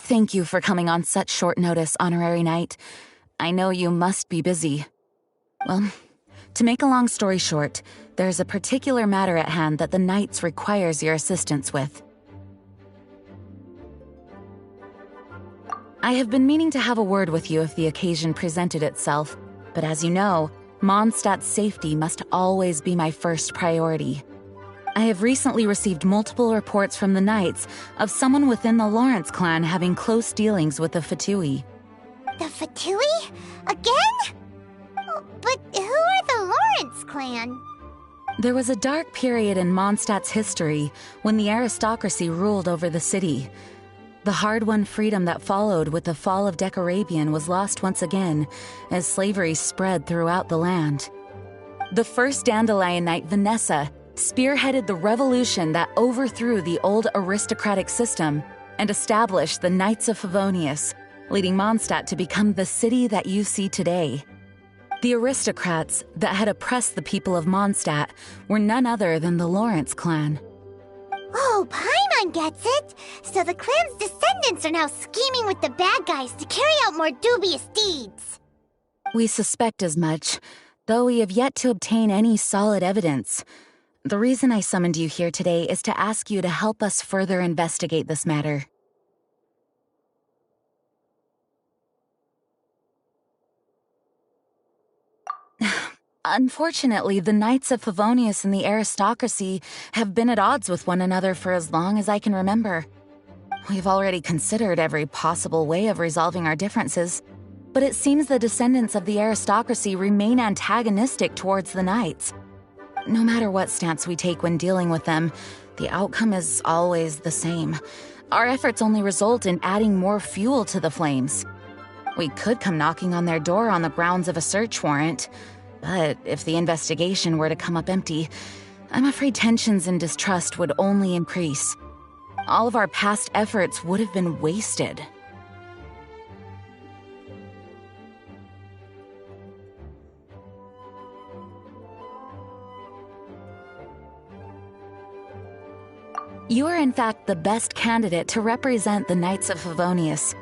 Thank you for coming on such short notice, Honorary Knight. I know you must be busy. Well, to make a long story short, there's a particular matter at hand that the Knights requires your assistance with. I have been meaning to have a word with you if the occasion presented itself, but as you know, Mondstadt's safety must always be my first priority. I have recently received multiple reports from the Knights of someone within the Lawrence clan having close dealings with the Fatui. The Fatui? Again? Oh, but who are the Lawrence clan? There was a dark period in Mondstadt's history when the aristocracy ruled over the city. The hard-won freedom that followed with the fall of Decarabian was lost once again as slavery spread throughout the land. The first Dandelion Knight, Vanessa, spearheaded the revolution that overthrew the old aristocratic system and established the Knights of Favonius, leading Mondstadt to become the city that you see today. The aristocrats that had oppressed the people of Mondstadt were none other than the Lawrence clan. Oh, Paimon gets it! So the clan's descendants are now scheming with the bad guys to carry out more dubious deeds! We suspect as much, though we have yet to obtain any solid evidence. The reason I summoned you here today is to ask you to help us further investigate this matter. Unfortunately, the Knights of Favonius and the aristocracy have been at odds with one another for as long as I can remember. We've already considered every possible way of resolving our differences, but it seems the descendants of the aristocracy remain antagonistic towards the Knights. No matter what stance we take when dealing with them, the outcome is always the same. Our efforts only result in adding more fuel to the flames. We could come knocking on their door on the grounds of a search warrant, but if the investigation were to come up empty, I'm afraid tensions and distrust would only increase. All of our past efforts would have been wasted. You are in fact the best candidate to represent the Knights of Favonius.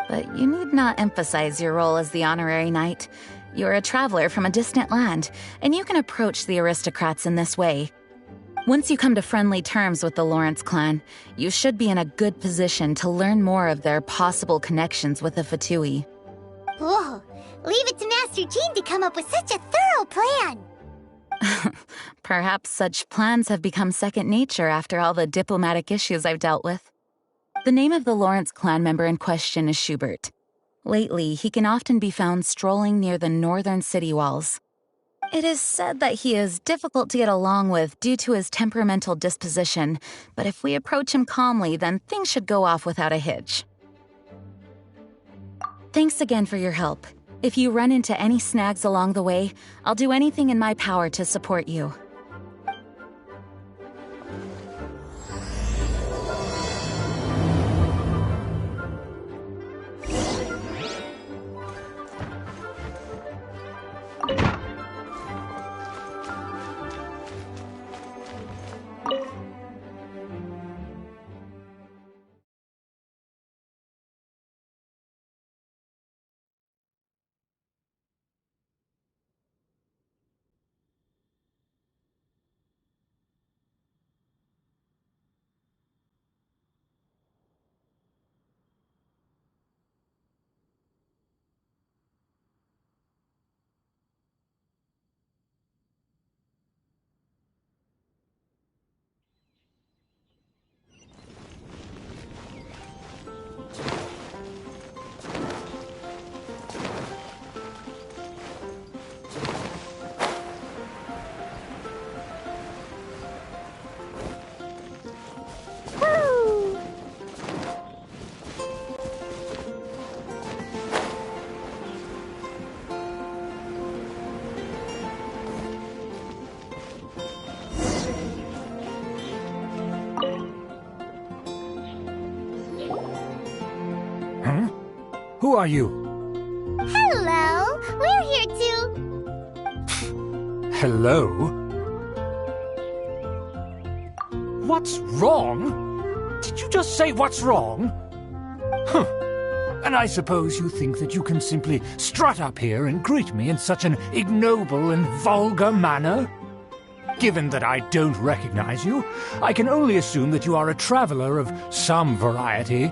But you need not emphasize your role as the honorary knight. You're a traveler from a distant land, and you can approach the aristocrats in this way. Once you come to friendly terms with the Lawrence clan, you should be in a good position to learn more of their possible connections with the Fatui. Whoa, leave it to Master Jean to come up with such a thorough plan! Perhaps such plans have become second nature after all the diplomatic issues I've dealt with. The name of the Lawrence clan member in question is Schubert. Lately, he can often be found strolling near the northern city walls. It is said that he is difficult to get along with due to his temperamental disposition, but if we approach him calmly, then things should go off without a hitch. Thanks again for your help. If you run into any snags along the way, I'll do anything in my power to support you. Who are you? Hello! We're here to... Hello? What's wrong? Did you just say what's wrong? And I suppose you think that you can simply strut up here and greet me in such an ignoble and vulgar manner? Given that I don't recognize you, I can only assume that you are a traveler of some variety.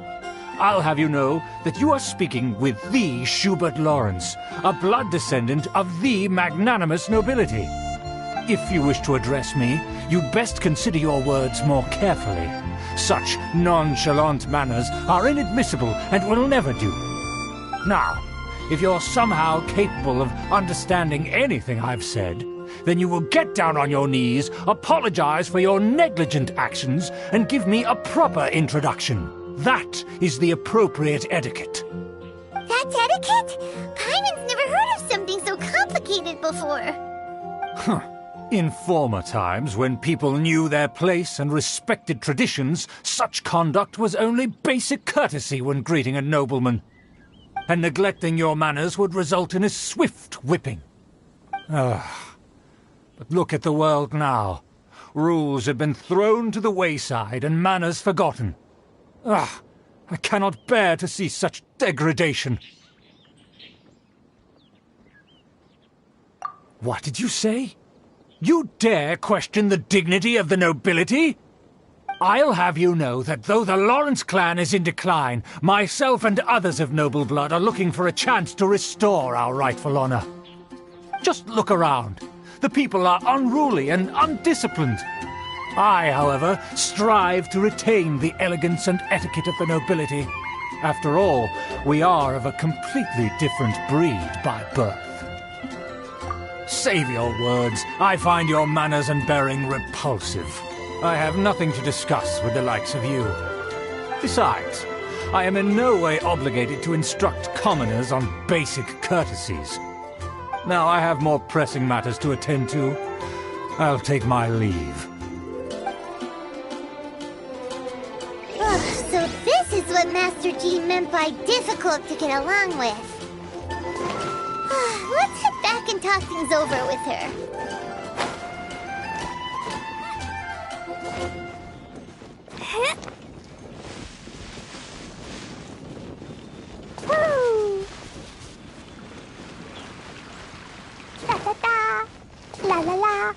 I'll have you know that you are speaking with the Schubert Lawrence, a blood descendant of the magnanimous nobility. If you wish to address me, you'd best consider your words more carefully. Such nonchalant manners are inadmissible and will never do. Now, if you're somehow capable of understanding anything I've said, then you will get down on your knees, apologize for your negligent actions, and give me a proper introduction. That is the appropriate etiquette. That's etiquette? Paimon's never heard of something so complicated before. In former times, when people knew their place and respected traditions, such conduct was only basic courtesy when greeting a nobleman. And neglecting your manners would result in a swift whipping. But look at the world now. Rules have been thrown to the wayside and manners forgotten. I cannot bear to see such degradation. What did you say? You dare question the dignity of the nobility? I'll have you know that though the Lawrence clan is in decline, myself and others of noble blood are looking for a chance to restore our rightful honor. Just look around. The people are unruly and undisciplined. I, however, strive to retain the elegance and etiquette of the nobility. After all, we are of a completely different breed by birth. Save your words. I find your manners and bearing repulsive. I have nothing to discuss with the likes of you. Besides, I am in no way obligated to instruct commoners on basic courtesies. Now I have more pressing matters to attend to. I'll take my leave. So this is what Master Jean meant by difficult to get along with. Let's head back and talk things over with her. Woo! Da da da! La la la!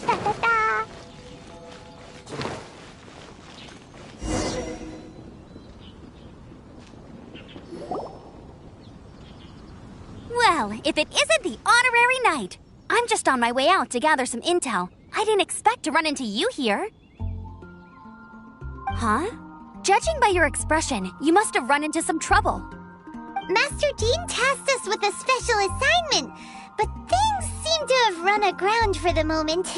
Da da da! Well, if it isn't the honorary knight! I'm just on my way out to gather some intel. I didn't expect to run into you here. Huh? Judging by your expression, you must have run into some trouble. Master Jean tasked us with a special assignment, but things seem to have run aground for the moment.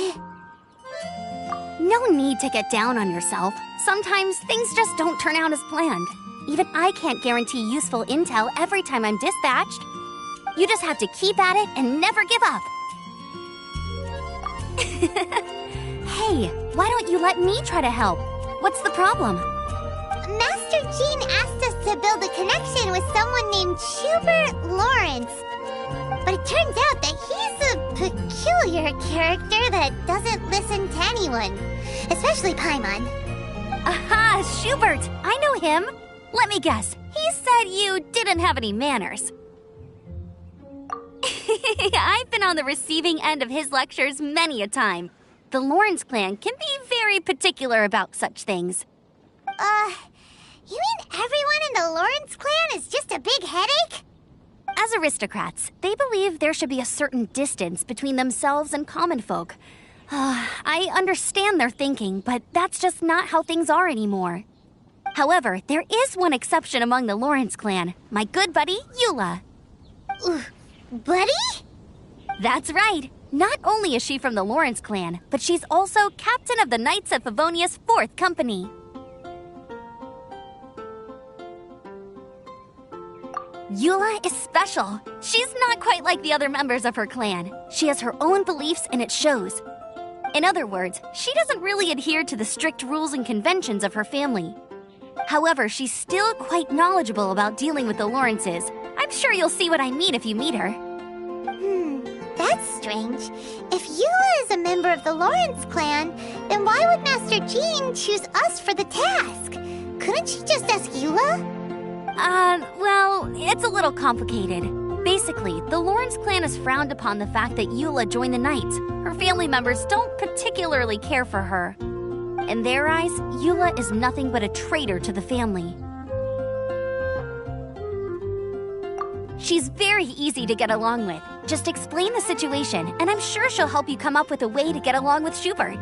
No need to get down on yourself. Sometimes things just don't turn out as planned. Even I can't guarantee useful intel every time I'm dispatched. You just have to keep at it and never give up. Hey, why don't you let me try to help? What's the problem? Master Jean asked us to build a connection with someone named Schubert Lawrence. But it turns out that he's a peculiar character that doesn't listen to anyone, especially Paimon. Aha, Schubert! I know him. Let me guess. He said you didn't have any manners. I've been on the receiving end of his lectures many a time. The Lawrence clan can be very particular about such things. You mean everyone in the Lawrence clan is just a big headache? As aristocrats, they believe there should be a certain distance between themselves and common folk. I understand their thinking, but that's just not how things are anymore. However, there is one exception among the Lawrence clan, my good buddy, Eula. Buddy? That's right. Not only is she from the Lawrence clan, but she's also captain of the Knights of Favonia's 4th Company. Eula is special. She's not quite like the other members of her clan. She has her own beliefs and it shows. In other words, she doesn't really adhere to the strict rules and conventions of her family. However, she's still quite knowledgeable about dealing with the Lawrences. I'm sure you'll see what I mean if you meet her. That's strange. If Eula is a member of the Lawrence clan, then why would Master Master Jean choose us for the task? Couldn't she just ask Eula? Well, it's a little complicated. Basically, the Lawrence clan has frowned upon the fact that Eula joined the Knights. Her family members don't particularly care for her. In their eyes, Eula is nothing but a traitor to the family. She's very easy to get along with. Just explain the situation, and I'm sure she'll help you come up with a way to get along with Schubert.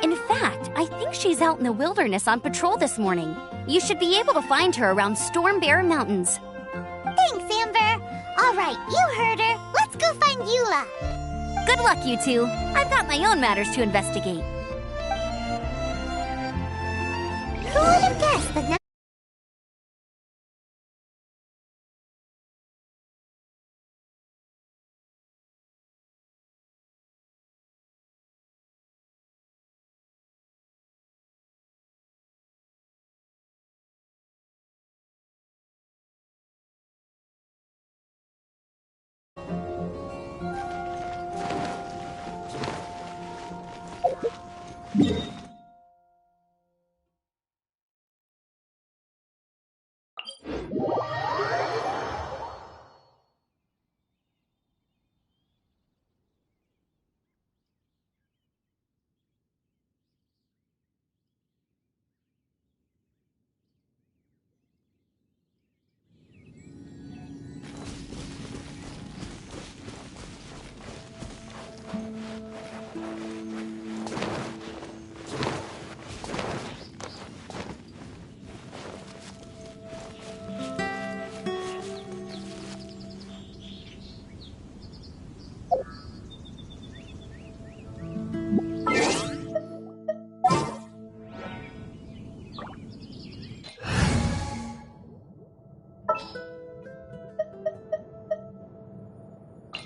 In fact, I think she's out in the wilderness on patrol this morning. You should be able to find her around Stormbear Mountains. Thanks, Amber. All right, you heard her. Let's go find Eula. Good luck, you two. I've got my own matters to investigate. Who would have guessed that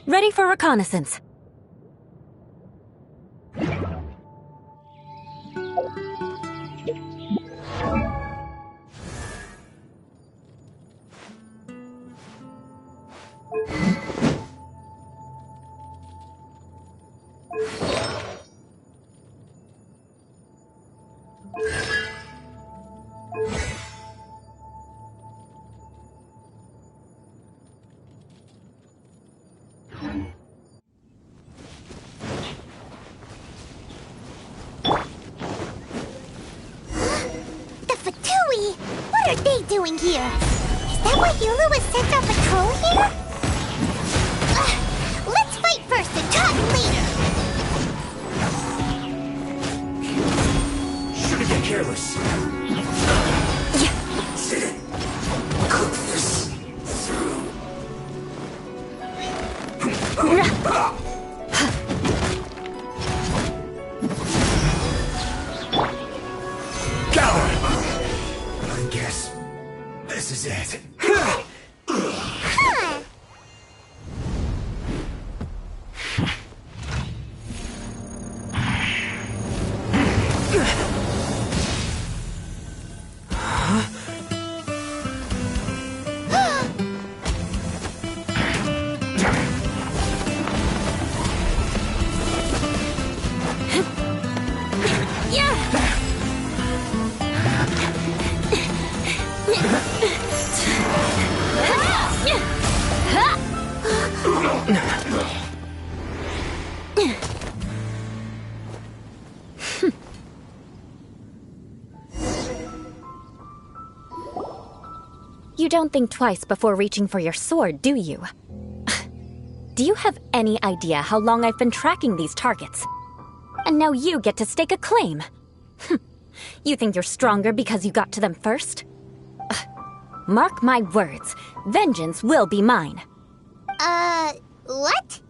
Ready for reconnaissance. What are they doing here? Is that why Eula was sent on patrol here? Let's fight first and talk later! Shouldn't get careless. Cook this through. I guess this is it. You don't think twice before reaching for your sword, do you? Do you have any idea how long I've been tracking these targets? And now you get to stake a claim. You think you're stronger because you got to them first? Mark my words, vengeance will be mine. What?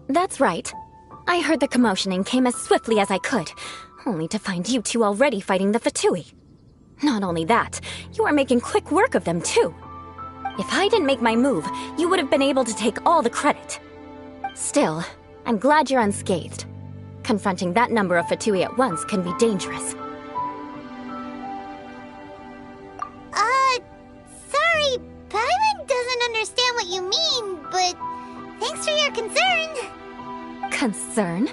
That's right. I heard the commotion and came as swiftly as I could, only to find you two already fighting the Fatui. Not only that, you are making quick work of them too. If I didn't make my move, you would have been able to take all the credit. Still, I'm glad you're unscathed. Confronting that number of Fatui at once can be dangerous. Sorry, Paimon doesn't understand what you mean, but thanks for your concern. Concern?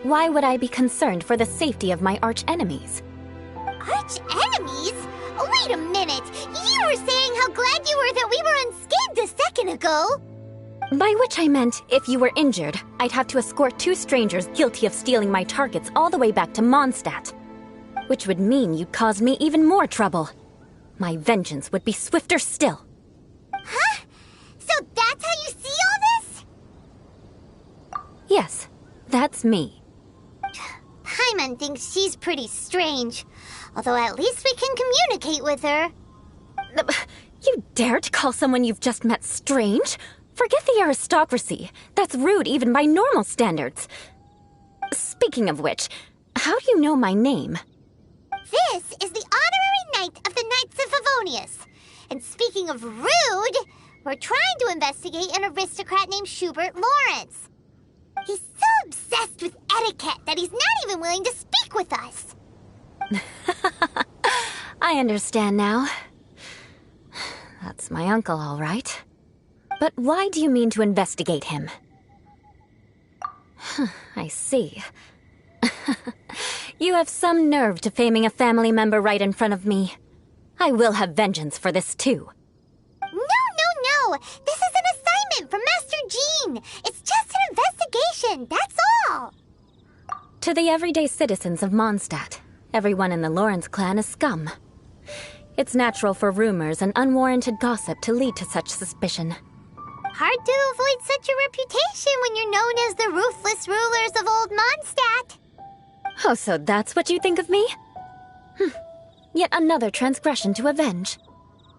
Why would I be concerned for the safety of my arch-enemies? Arch-enemies? Wait a minute! You were saying how glad you were that we were unscathed a second ago! By which I meant, if you were injured, I'd have to escort 2 strangers guilty of stealing my targets all the way back to Mondstadt. Which would mean you'd caused me even more trouble. My vengeance would be swifter still. Huh? So that's how you see all this? Yes, that's me. Paimon thinks she's pretty strange. Although at least we can communicate with her. You dare to call someone you've just met strange? Forget the aristocracy. That's rude even by normal standards. Speaking of which, how do you know my name? This is the honorary knight of the Knights of Favonius. And speaking of rude, we're trying to investigate an aristocrat named Schubert Lawrence. He's so obsessed with etiquette that he's not even willing to speak with us. I understand now. That's my uncle, all right. But why do you mean to investigate him? I see. You have some nerve to faming a family member right in front of me. I will have vengeance for this too. No! This is an assignment from Master Jean! It's just an investigation, that's all! To the everyday citizens of Mondstadt, everyone in the Lawrence clan is scum. It's natural for rumors and unwarranted gossip to lead to such suspicion. Hard to avoid such a reputation when you're known as the ruthless rulers of Old Mondstadt. Oh, so that's what you think of me? Yet another transgression to avenge.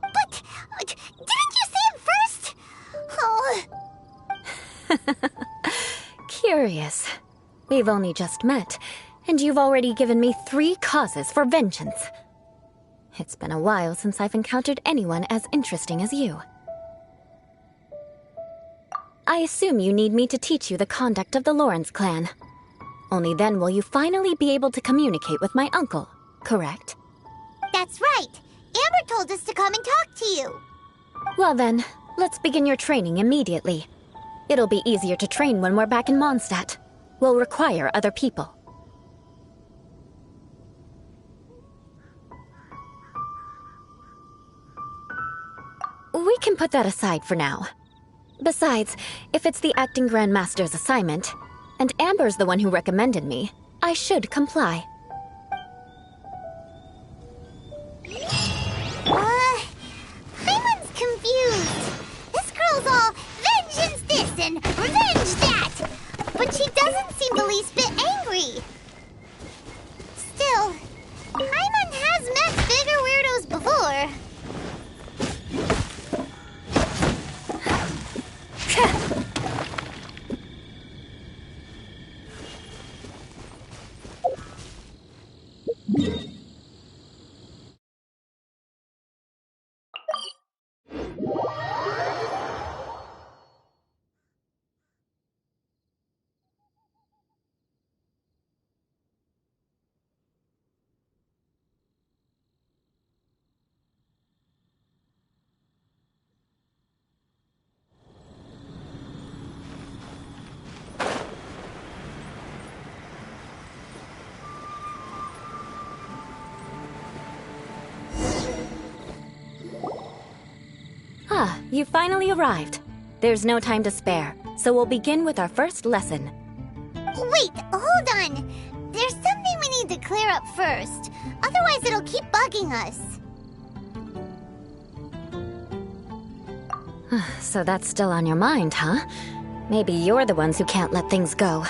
But, didn't you say it first? Oh. Curious. We've only just met, and you've already given me 3 causes for vengeance. It's been a while since I've encountered anyone as interesting as you. I assume you need me to teach you the conduct of the Lawrence clan. Only then will you finally be able to communicate with my uncle, correct? That's right. Amber told us to come and talk to you. Well then, let's begin your training immediately. It'll be easier to train when we're back in Mondstadt. We'll require other people. We can put that aside for now. Besides, if it's the acting Grandmaster's assignment, and Amber's the one who recommended me, I should comply. Paimon's confused. This girl's all vengeance this and revenge that. But she doesn't seem the least bit angry. Still, Paimon has met bigger weirdos before. You finally arrived. There's no time to spare, so we'll begin with our first lesson. Wait, hold on. There's something we need to clear up first. Otherwise it'll keep bugging us. So that's still on your mind, huh? Maybe you're the ones who can't let things go.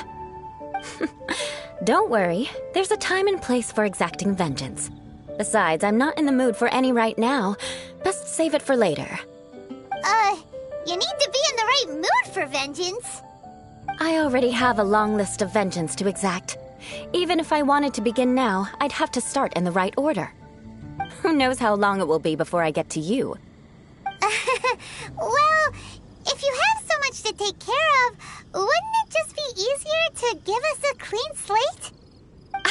Don't worry, there's a time and place for exacting vengeance. Besides, I'm not in the mood for any right now. Best save it for later. You need to be in the right mood for vengeance. I already have a long list of vengeance to exact. Even if I wanted to begin now, I'd have to start in the right order. Who knows how long it will be before I get to you? Well, if you have so much to take care of, wouldn't it just be easier to give us a clean slate?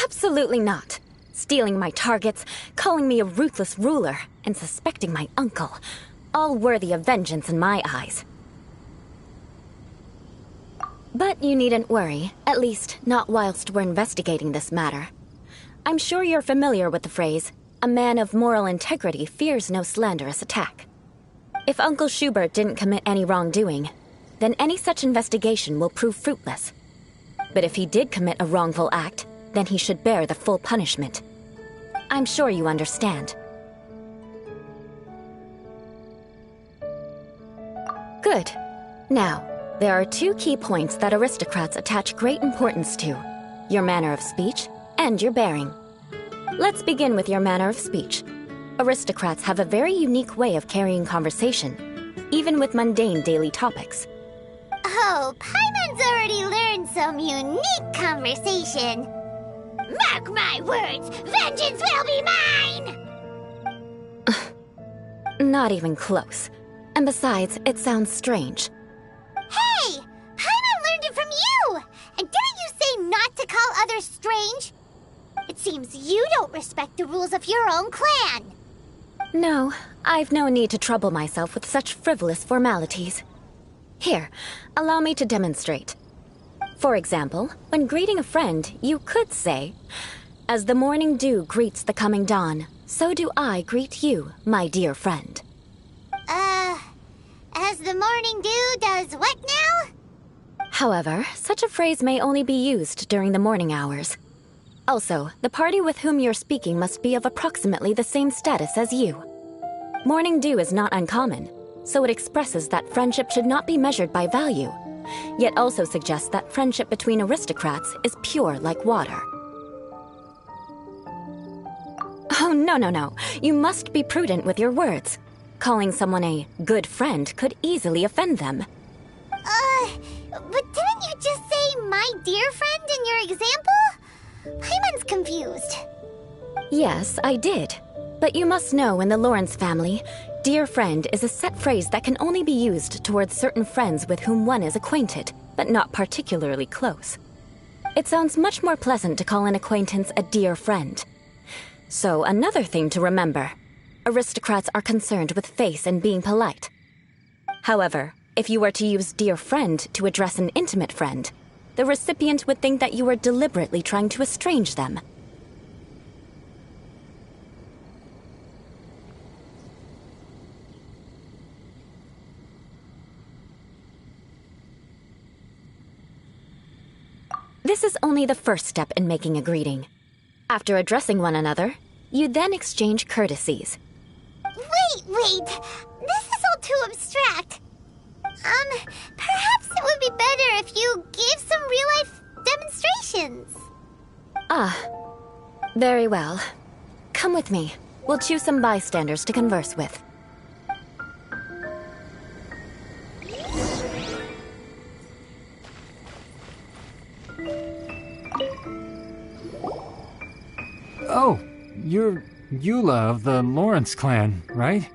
Absolutely not. Stealing my targets, calling me a ruthless ruler, and suspecting my uncle. All worthy of vengeance in my eyes. But you needn't worry, at least not whilst we're investigating this matter. I'm sure you're familiar with the phrase, "A man of moral integrity fears no slanderous attack." If Uncle Schubert didn't commit any wrongdoing, then any such investigation will prove fruitless. But if he did commit a wrongful act, then he should bear the full punishment. I'm sure you understand. Good. Now, there are two key points that aristocrats attach great importance to: your manner of speech and your bearing. Let's begin with your manner of speech. Aristocrats have a very unique way of carrying conversation, even with mundane daily topics. Oh, Paimon's already learned some unique conversation. Mark my words, vengeance will be mine! Not even close. And besides, it sounds strange. Hey! Paimon learned it from you! And didn't you say not to call others strange? It seems you don't respect the rules of your own clan. No, I've no need to trouble myself with such frivolous formalities. Here, allow me to demonstrate. For example, when greeting a friend, you could say, "As the morning dew greets the coming dawn, so do I greet you, my dear friend." As the morning dew does what now? However, such a phrase may only be used during the morning hours. Also, the party with whom you're speaking must be of approximately the same status as you. Morning dew is not uncommon, so it expresses that friendship should not be measured by value, yet also suggests that friendship between aristocrats is pure like water. Oh, no. You must be prudent with your words. Calling someone a good friend could easily offend them. But didn't you just say "my dear friend" in your example? Paimon's confused. Yes, I did. But you must know in the Lawrence family, dear friend is a set phrase that can only be used towards certain friends with whom one is acquainted, but not particularly close. It sounds much more pleasant to call an acquaintance a dear friend. So another thing to remember. Aristocrats are concerned with face and being polite. However, if you were to use dear friend to address an intimate friend, the recipient would think that you were deliberately trying to estrange them. This is only the first step in making a greeting. After addressing one another, you then exchange courtesies. Wait! This is all too abstract. Perhaps it would be better if you gave some real-life demonstrations. Ah, very well. Come with me. We'll choose some bystanders to converse with. Oh, you're Eula of the Lawrence clan, right?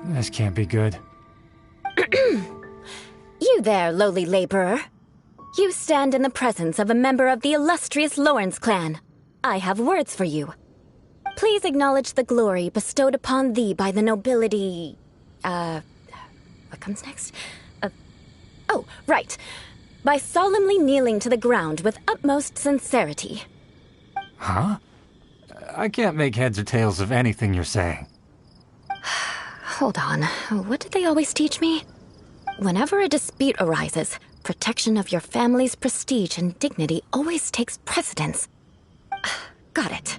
This can't be good. You there, lowly laborer. You stand in the presence of a member of the illustrious Lawrence clan. I have words for you. Please acknowledge the glory bestowed upon thee by the nobility... What comes next? Oh, right. By solemnly kneeling to the ground with utmost sincerity. Huh? I can't make heads or tails of anything you're saying. Hold on. What did they always teach me? Whenever a dispute arises, protection of your family's prestige and dignity always takes precedence. Got it.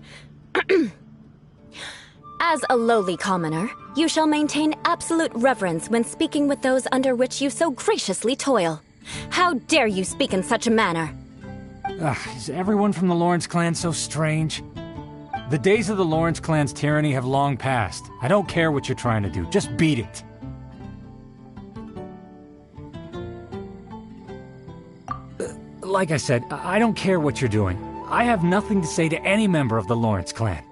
As a lowly commoner, you shall maintain absolute reverence when speaking with those under which you so graciously toil. How dare you speak in such a manner? Is everyone from the Lawrence clan so strange? The days of the Lawrence clan's tyranny have long passed. I don't care what you're trying to do, just beat it. Like I said, I don't care what you're doing. I have nothing to say to any member of the Lawrence clan.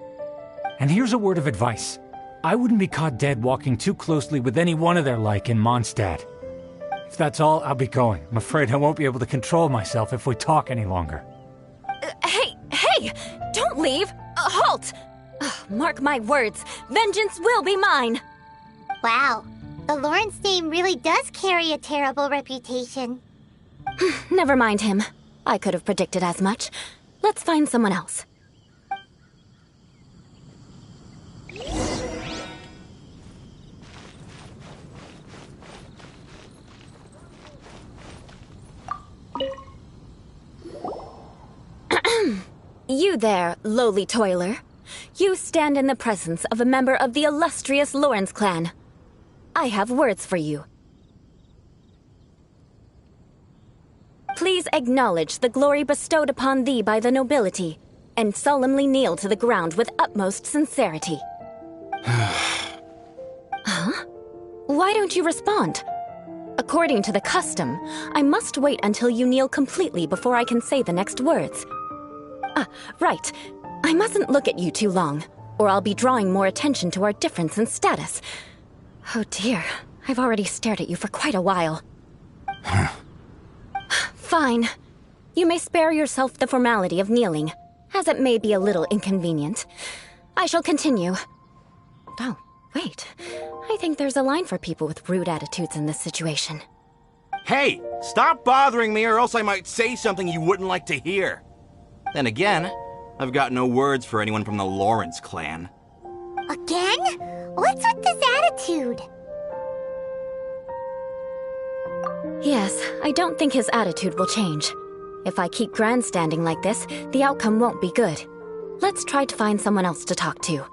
And here's a word of advice. I wouldn't be caught dead walking too closely with any one of their like in Mondstadt. If that's all, I'll be going. I'm afraid I won't be able to control myself if we talk any longer. Hey! Don't leave! Halt! Mark my words, vengeance will be mine! Wow, the Lawrence name really does carry a terrible reputation. Never mind him. I could have predicted as much. Let's find someone else. You there, lowly toiler. You stand in the presence of a member of the illustrious Lawrence clan. I have words for you. Please acknowledge the glory bestowed upon thee by the nobility, and solemnly kneel to the ground with utmost sincerity. Huh? Why don't you respond? According to the custom, I must wait until you kneel completely before I can say the next words. Right. I mustn't look at you too long, or I'll be drawing more attention to our difference in status. Oh dear, I've already stared at you for quite a while. Fine. You may spare yourself the formality of kneeling, as it may be a little inconvenient. I shall continue. Oh, wait. I think there's a line for people with rude attitudes in this situation. Hey, stop bothering me or else I might say something you wouldn't like to hear. Then again, I've got no words for anyone from the Lawrence clan. Again? What's with this attitude? Yes, I don't think his attitude will change. If I keep grandstanding like this, the outcome won't be good. Let's try to find someone else to talk to.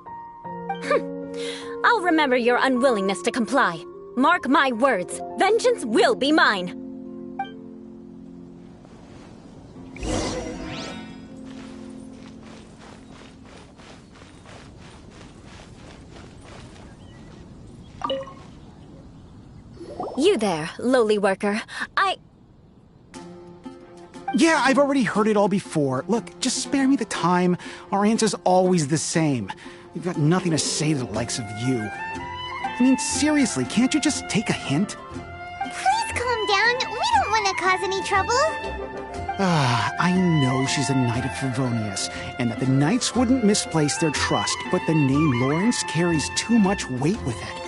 I'll remember your unwillingness to comply. Mark my words, vengeance will be mine. You there, lowly worker. Yeah, I've already heard it all before. Look, just spare me the time. Our answer's always the same. We've got nothing to say to the likes of you. I mean, seriously, can't you just take a hint? Please calm down. We don't want to cause any trouble. I know she's a knight of Favonius, and that the knights wouldn't misplace their trust, but the name Lawrence carries too much weight with it.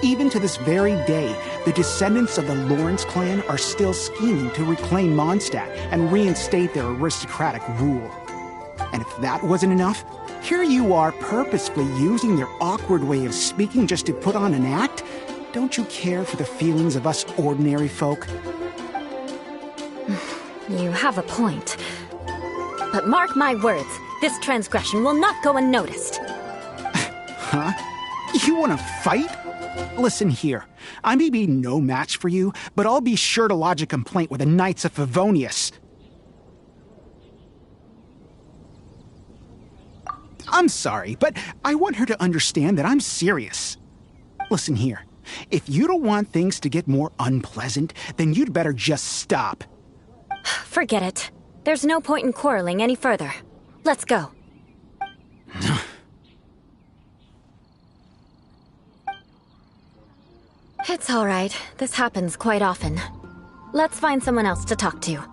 Even to this very day, the descendants of the Lawrence clan are still scheming to reclaim Mondstadt and reinstate their aristocratic rule. And if that wasn't enough, here you are purposefully using their awkward way of speaking just to put on an act? Don't you care for the feelings of us ordinary folk? You have a point. But mark my words, this transgression will not go unnoticed. Huh? You want to fight? Listen here, I may be no match for you, but I'll be sure to lodge a complaint with the Knights of Favonius. I'm sorry, but I want her to understand that I'm serious. Listen here, if you don't want things to get more unpleasant, then you'd better just stop. Forget it. There's no point in quarreling any further. Let's go. It's all right. This happens quite often. Let's find someone else to talk to.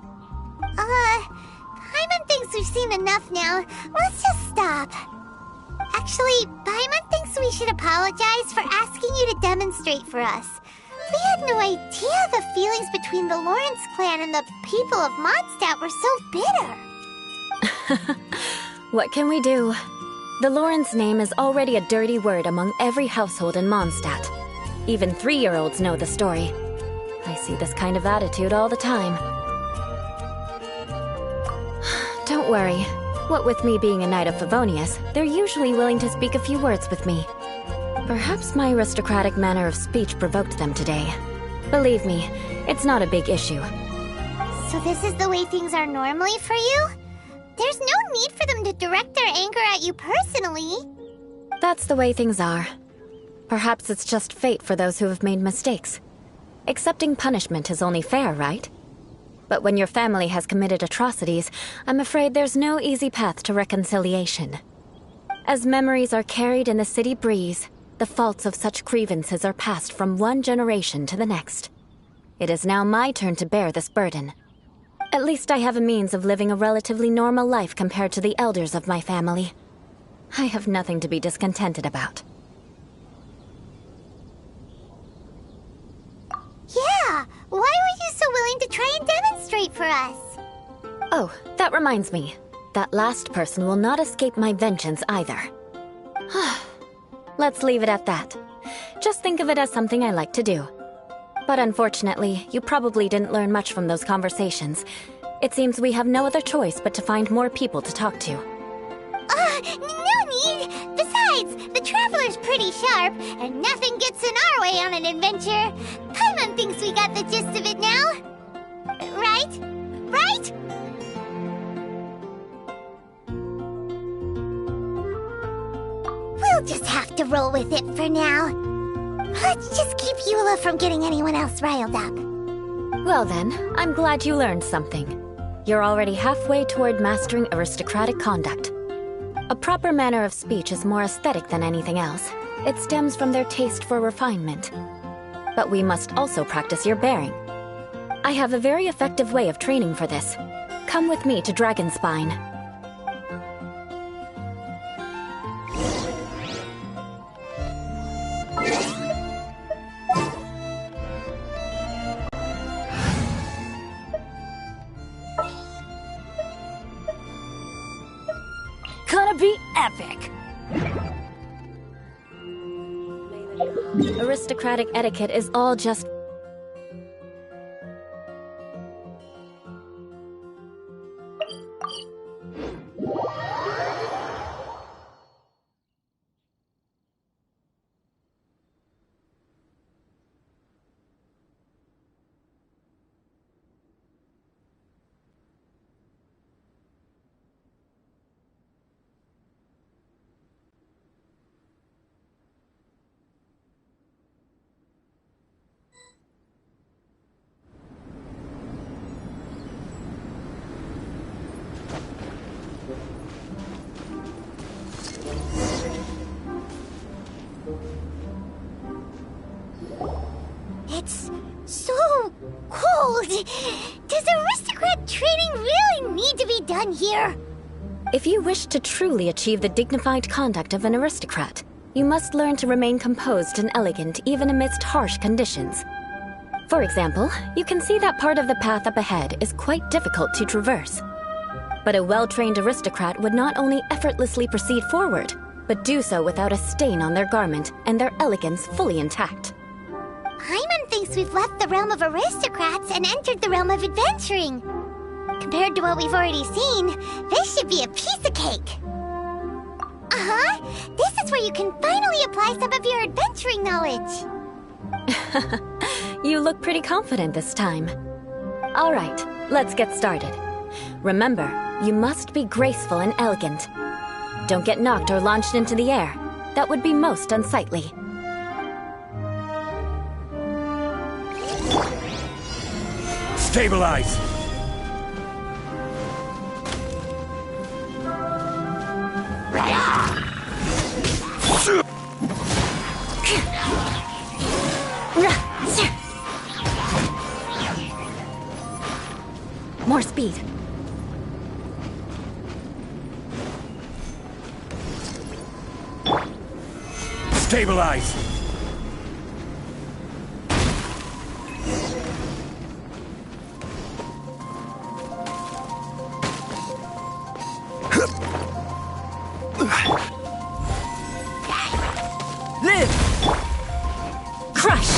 Paimon thinks we've seen enough now. Let's just stop. Actually, Paimon thinks we should apologize for asking you to demonstrate for us. We had no idea the feelings between the Lawrence clan and the people of Mondstadt were so bitter. What can we do? The Lawrence name is already a dirty word among every household in Mondstadt. Even 3-year-olds know the story. I see this kind of attitude all the time. Don't worry. What with me being a Knight of Favonius, they're usually willing to speak a few words with me. Perhaps my aristocratic manner of speech provoked them today. Believe me, it's not a big issue. So this is the way things are normally for you? There's no need for them to direct their anger at you personally. That's the way things are. Perhaps it's just fate for those who have made mistakes. Accepting punishment is only fair, right? But when your family has committed atrocities, I'm afraid there's no easy path to reconciliation. As memories are carried in the city breeze, the faults of such grievances are passed from one generation to the next. It is now my turn to bear this burden. At least I have a means of living a relatively normal life compared to the elders of my family. I have nothing to be discontented about. Yeah, why were you so willing came to try and demonstrate for us. Oh, that reminds me. That last person will not escape my vengeance either. Let's leave it at that. Just think of it as something I like to do. But unfortunately, you probably didn't learn much from those conversations. It seems we have no other choice but to find more people to talk to. No need! Besides, the Traveler's pretty sharp, and nothing gets in our way on an adventure. Paimon thinks we got the gist of it now. Right? Right? We'll just have to roll with it for now. Let's just keep Eula from getting anyone else riled up. Well then, I'm glad you learned something. You're already halfway toward mastering aristocratic conduct. A proper manner of speech is more aesthetic than anything else. It stems from their taste for refinement. But we must also practice your bearing. I have a very effective way of training for this. Come with me to Dragonspine. Gonna be epic! Aristocratic etiquette is all just... It's so cold. Does aristocrat training really need to be done here? If you wish to truly achieve the dignified conduct of an aristocrat, you must learn to remain composed and elegant even amidst harsh conditions. For example, you can see that part of the path up ahead is quite difficult to traverse. But a well-trained aristocrat would not only effortlessly proceed forward, but do so without a stain on their garment and their elegance fully intact. Paimon thinks we've left the realm of aristocrats and entered the realm of adventuring. Compared to what we've already seen, this should be a piece of cake. This is where you can finally apply some of your adventuring knowledge. You look pretty confident this time. All right, let's get started. Remember, you must be graceful and elegant. Don't get knocked or launched into the air. That would be most unsightly. Stabilize! More speed. Stabilize! Live! Crush!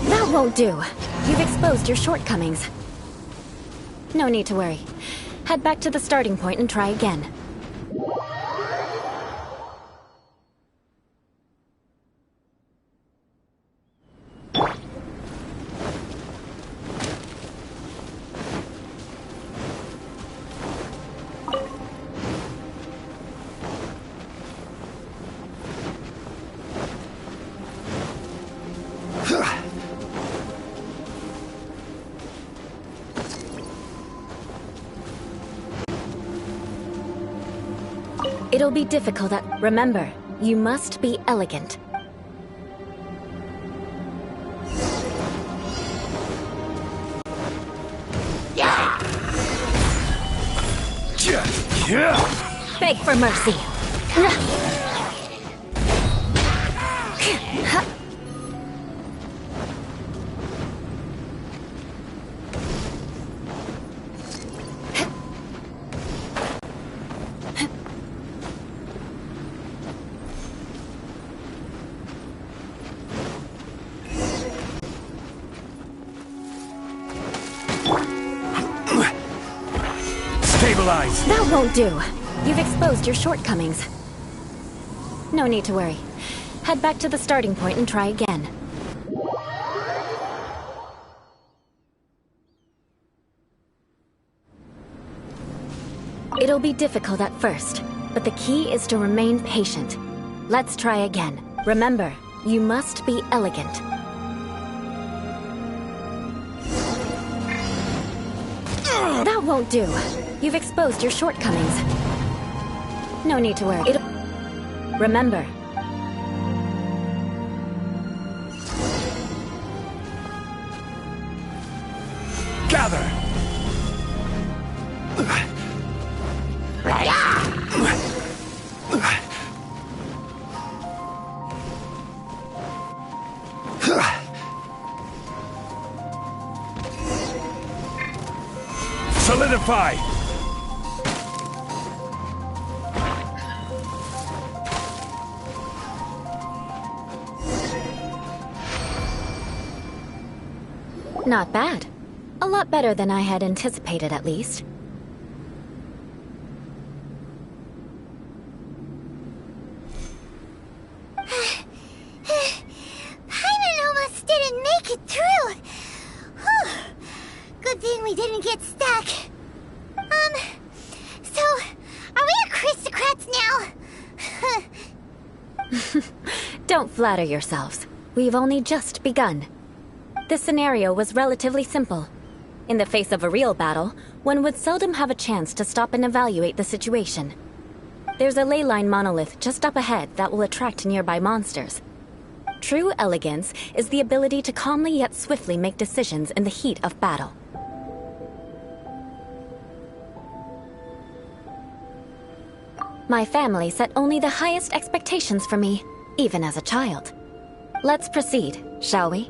That won't do. You've exposed your shortcomings. No need to worry. Head back to the starting point and try again. It'll be difficult remember, you must be elegant. Beg for mercy. Stabilize! That won't do. You've exposed your shortcomings. No need to worry. Head back to the starting point and try again. It'll be difficult at first, but the key is to remain patient. Let's try again. Remember, you must be elegant. That won't do. You've exposed your shortcomings. No need to worry. Remember. Gather! Solidify! Not bad. A lot better than I had anticipated, at least. Paimon almost didn't make it through. Whew. Good thing we didn't get stuck. So, are we aristocrats now? Don't flatter yourselves. We've only just begun. This scenario was relatively simple. In the face of a real battle, one would seldom have a chance to stop and evaluate the situation. There's a ley line monolith just up ahead that will attract nearby monsters. True elegance is the ability to calmly yet swiftly make decisions in the heat of battle. My family set only the highest expectations for me, even as a child. Let's proceed, shall we?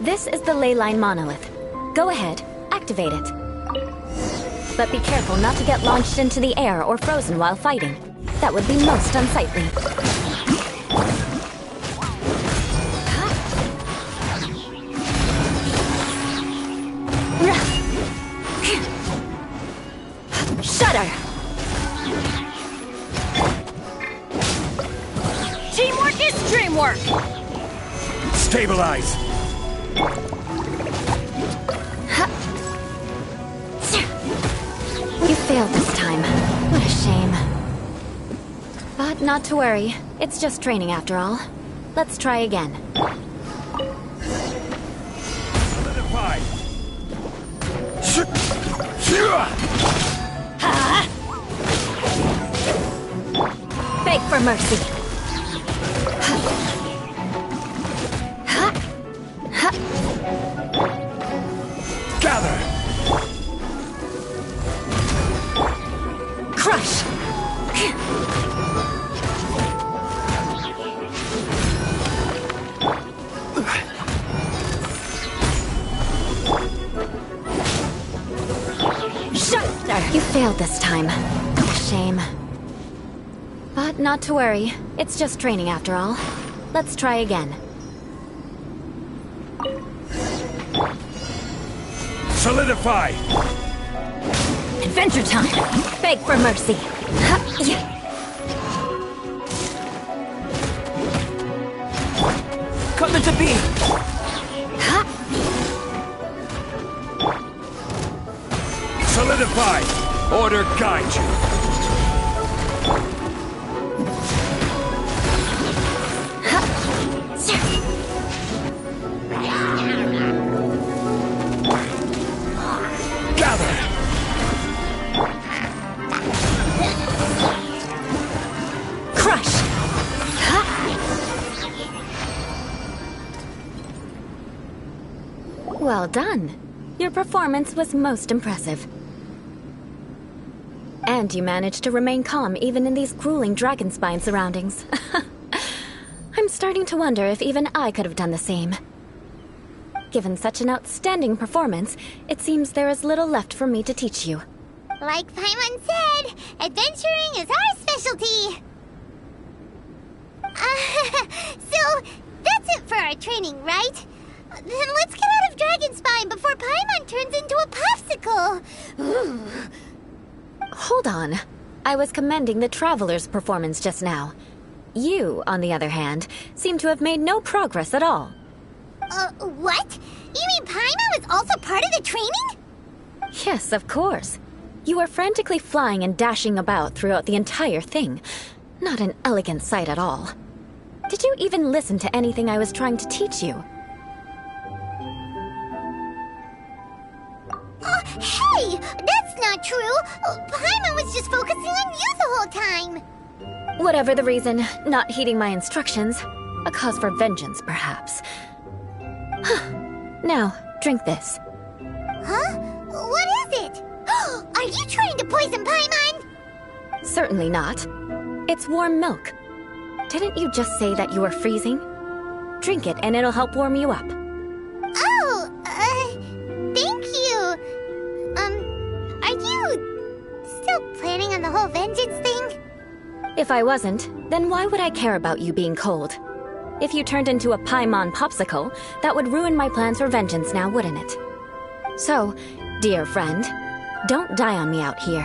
This is the ley line monolith. Go ahead, activate it. But be careful not to get launched into the air or frozen while fighting. That would be most unsightly. Shudder! Teamwork is dreamwork! Stabilize! You failed this time. What a shame. But not to worry. It's just training after all. Let's try again. Solidify! Beg for mercy. Gather! Crush! Shudder! You failed this time. What a shame. But not to worry. It's just training after all. Let's try again. Solidify! Adventure time! Beg for mercy. Cut it to be! Solidify! Order guide you! Gather! Crush! Well done. Your performance was most impressive. And you managed to remain calm even in these grueling dragon spine surroundings. I'm starting to wonder if even I could have done the same. Given such an outstanding performance, it seems there is little left for me to teach you. Like Paimon said, adventuring is our specialty. our training, right? Then let's get out of Dragon Spine before Paimon turns into a popsicle. Ooh. Hold on. I was commending the Traveler's performance just now. You, on the other hand, seem to have made no progress at all. What? You mean Paimon was also part of the training? Yes, of course. You were frantically flying and dashing about throughout the entire thing. Not an elegant sight at all. Did you even listen to anything I was trying to teach you? Hey! That's not true! Paimon was just focusing on you the whole time! Whatever the reason, not heeding my instructions. A cause for vengeance, perhaps. Now, drink this. Huh? What is it? Are you trying to poison Paimon? Certainly not. It's warm milk. Didn't you just say that you were freezing? Drink it and it'll help warm you up. Oh, thank you. Are you still planning on the whole vengeance thing? If I wasn't, then why would I care about you being cold? If you turned into a Paimon popsicle, that would ruin my plans for vengeance now, wouldn't it? So, dear friend, don't die on me out here.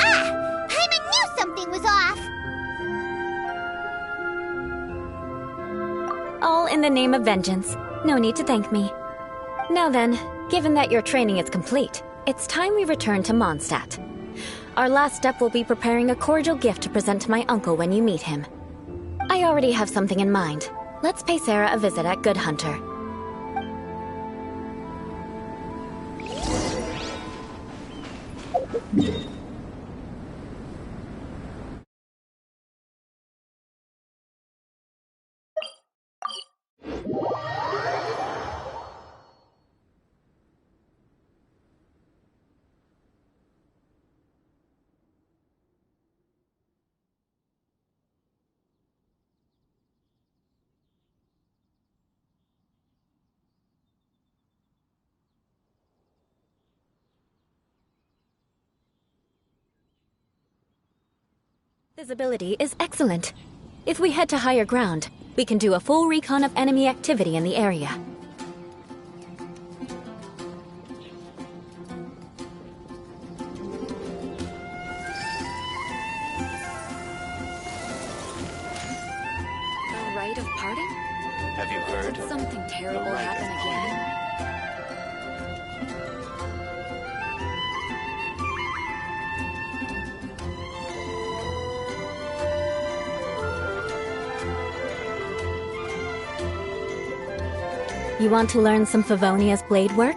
Ah! Paimon knew something was off! All in the name of vengeance. No need to thank me. Now then, given that your training is complete, it's time we return to Mondstadt. Our last step will be preparing a cordial gift to present to my uncle when you meet him. I already have something in mind. Let's pay Sarah a visit at Good Hunter. Visibility is excellent. If we head to higher ground, we can do a full recon of enemy activity in the area. The rite of parting? Have you heard? Did something terrible happen again? You want to learn some Favonia's blade work?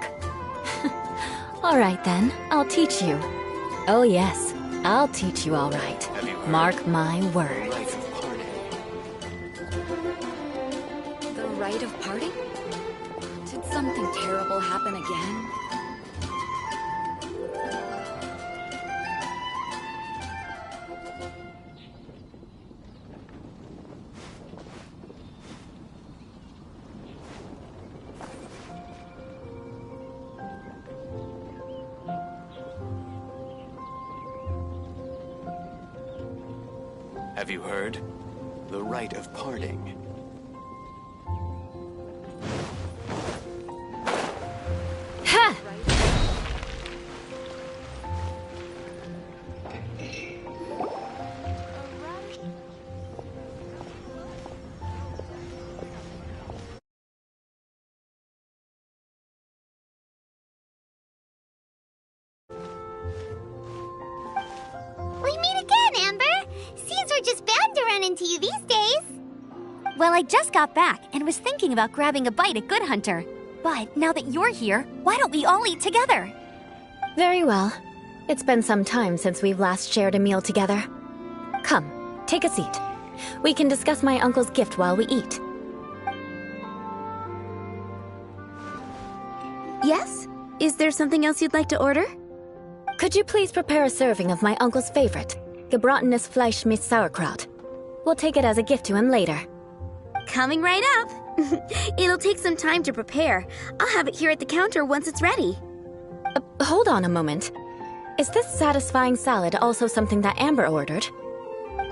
All right then, I'll teach you. Oh yes, I'll teach you all right. Mark my words. The rite of parting? Did something terrible happen again? Have you heard? The rite of parting. Ha! We meet again, Amber! Seems we're just bound to run into you these days. Well, I just got back and was thinking about grabbing a bite at Good Hunter. But now that you're here, why don't we all eat together? Very well. It's been some time since we've last shared a meal together. Come, take a seat. We can discuss my uncle's gift while we eat. Yes? Is there something else you'd like to order? Could you please prepare a serving of my uncle's favorite, gebratenes Fleisch mit Sauerkraut? We'll take it as a gift to him later. Coming right up. It'll take some time to prepare. I'll have it here at the counter once it's ready. Hold on a moment. Is this satisfying salad also something that Amber ordered?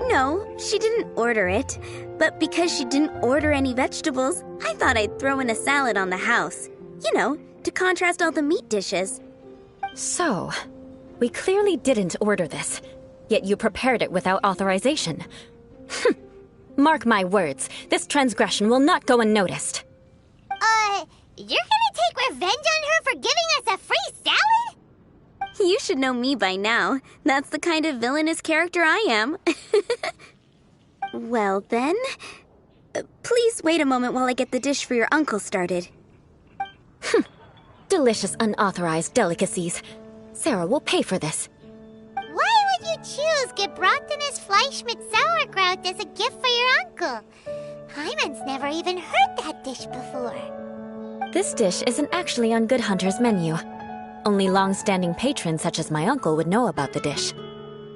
No, she didn't order it. But because she didn't order any vegetables, I thought I'd throw in a salad on the house. You know, to contrast all the meat dishes. So, we clearly didn't order this, yet you prepared it without authorization. Mark my words, this transgression will not go unnoticed. You're gonna take revenge on her for giving us a free salad? You should know me by now. That's the kind of villainous character I am. Well then, please wait a moment while I get the dish for your uncle started. Delicious unauthorized delicacies. Sarah will pay for this. Why would you choose gebratenes Fleisch mit Sauerkraut as a gift for your uncle? Hyman's never even heard that dish before. This dish isn't actually on Good Hunter's menu. Only long-standing patrons such as my uncle would know about the dish.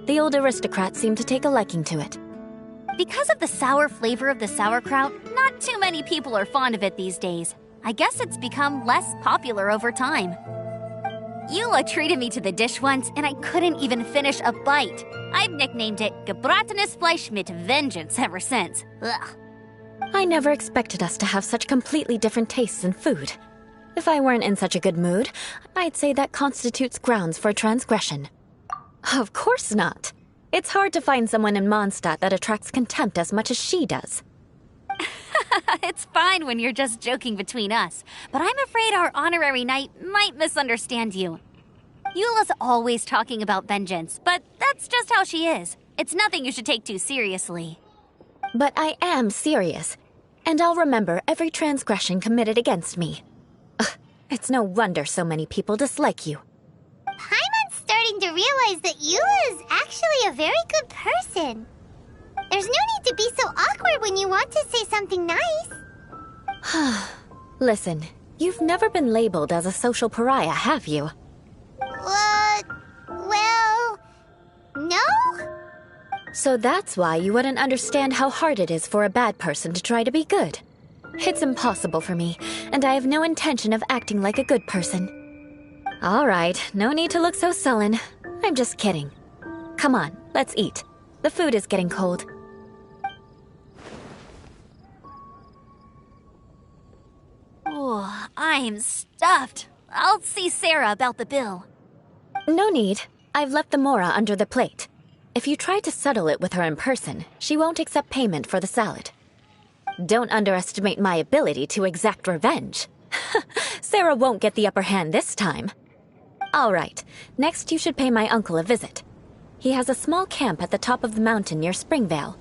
The old aristocrats seem to take a liking to it. Because of the sour flavor of the sauerkraut, not too many people are fond of it these days. I guess it's become less popular over time. Eula treated me to the dish once, and I couldn't even finish a bite. I've nicknamed it gebratenes Fleisch mit Vengeance ever since. Ugh. I never expected us to have such completely different tastes in food. If I weren't in such a good mood, I'd say that constitutes grounds for transgression. Of course not. It's hard to find someone in Mondstadt that attracts contempt as much as she does. It's fine when you're just joking between us, but I'm afraid our honorary knight might misunderstand you. Eula's always talking about vengeance, but that's just how she is. It's nothing you should take too seriously. But I am serious, and I'll remember every transgression committed against me. Ugh, it's no wonder so many people dislike you. Paimon's starting to realize that Eula is actually a very good person. There's no need to be so awkward when you want to say something nice. Listen, you've never been labeled as a social pariah, have you? Well, no? So that's why you wouldn't understand how hard it is for a bad person to try to be good. It's impossible for me, and I have no intention of acting like a good person. All right, no need to look so sullen. I'm just kidding. Come on, let's eat. The food is getting cold. Oh, I'm stuffed. I'll see Sarah about the bill. No need. I've left the mora under the plate. If you try to settle it with her in person, she won't accept payment for the salad. Don't underestimate my ability to exact revenge. Sarah won't get the upper hand this time. All right, next you should pay my uncle a visit. He has a small camp at the top of the mountain near Springvale.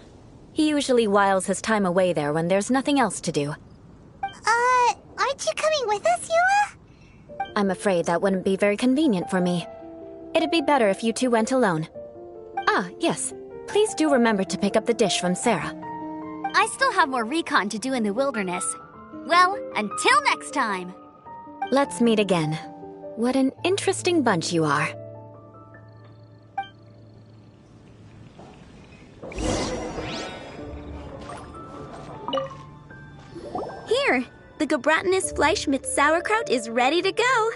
He usually whiles his time away there when there's nothing else to do. Aren't you coming with us, Eula? I'm afraid that wouldn't be very convenient for me. It'd be better if you two went alone. Ah, yes. Please do remember to pick up the dish from Sarah. I still have more recon to do in the wilderness. Well, until next time. Let's meet again. What an interesting bunch you are. Here, the gebratenes Fleisch mit Sauerkraut is ready to go.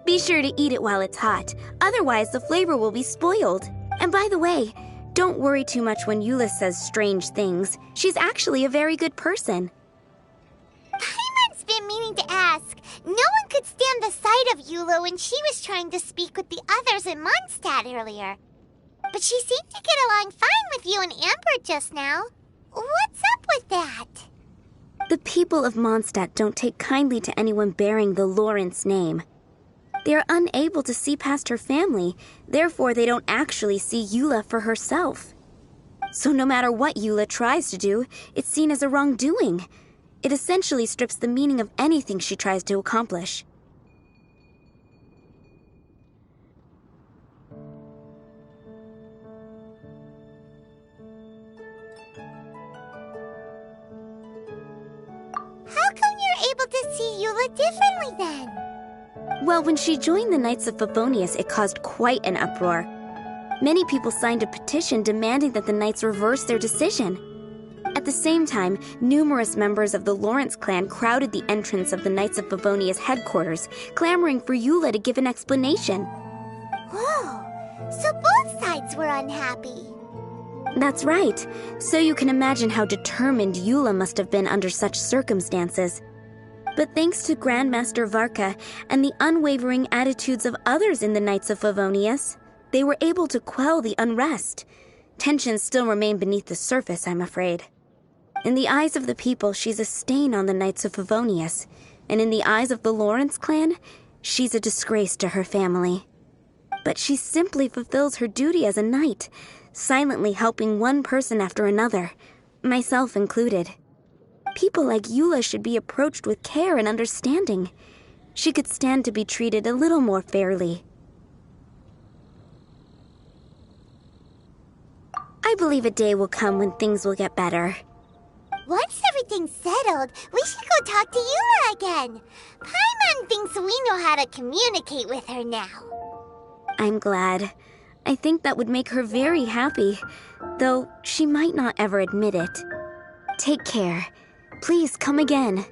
Be sure to eat it while it's hot, otherwise the flavor will be spoiled. And by the way, don't worry too much when Eula says strange things. She's actually a very good person. Paimon's been meaning to ask. No one could stand the sight of Eula when she was trying to speak with the others in Mondstadt earlier. But she seemed to get along fine with you and Amber just now. What's up with that? The people of Mondstadt don't take kindly to anyone bearing the Lawrence name. They are unable to see past her family, therefore they don't actually see Eula for herself. So no matter what Eula tries to do, it's seen as a wrongdoing. It essentially strips the meaning of anything she tries to accomplish. How come you're able to see Eula differently then? Well, when she joined the Knights of Favonius, it caused quite an uproar. Many people signed a petition demanding that the Knights reverse their decision. At the same time, numerous members of the Lawrence clan crowded the entrance of the Knights of Favonius headquarters, clamoring for Eula to give an explanation. Whoa, so both sides were unhappy. That's right. So you can imagine how determined Eula must have been under such circumstances. But thanks to Grandmaster Varka and the unwavering attitudes of others in the Knights of Favonius, they were able to quell the unrest. Tensions still remain beneath the surface, I'm afraid. In the eyes of the people, she's a stain on the Knights of Favonius, and in the eyes of the Lawrence clan, she's a disgrace to her family. But she simply fulfills her duty as a knight, silently helping one person after another, myself included. People like Eula should be approached with care and understanding. She could stand to be treated a little more fairly. I believe a day will come when things will get better. Once everything's settled, we should go talk to Eula again. Paimon thinks we know how to communicate with her now. I'm glad. I think that would make her very happy, though she might not ever admit it. Take care. Please come again.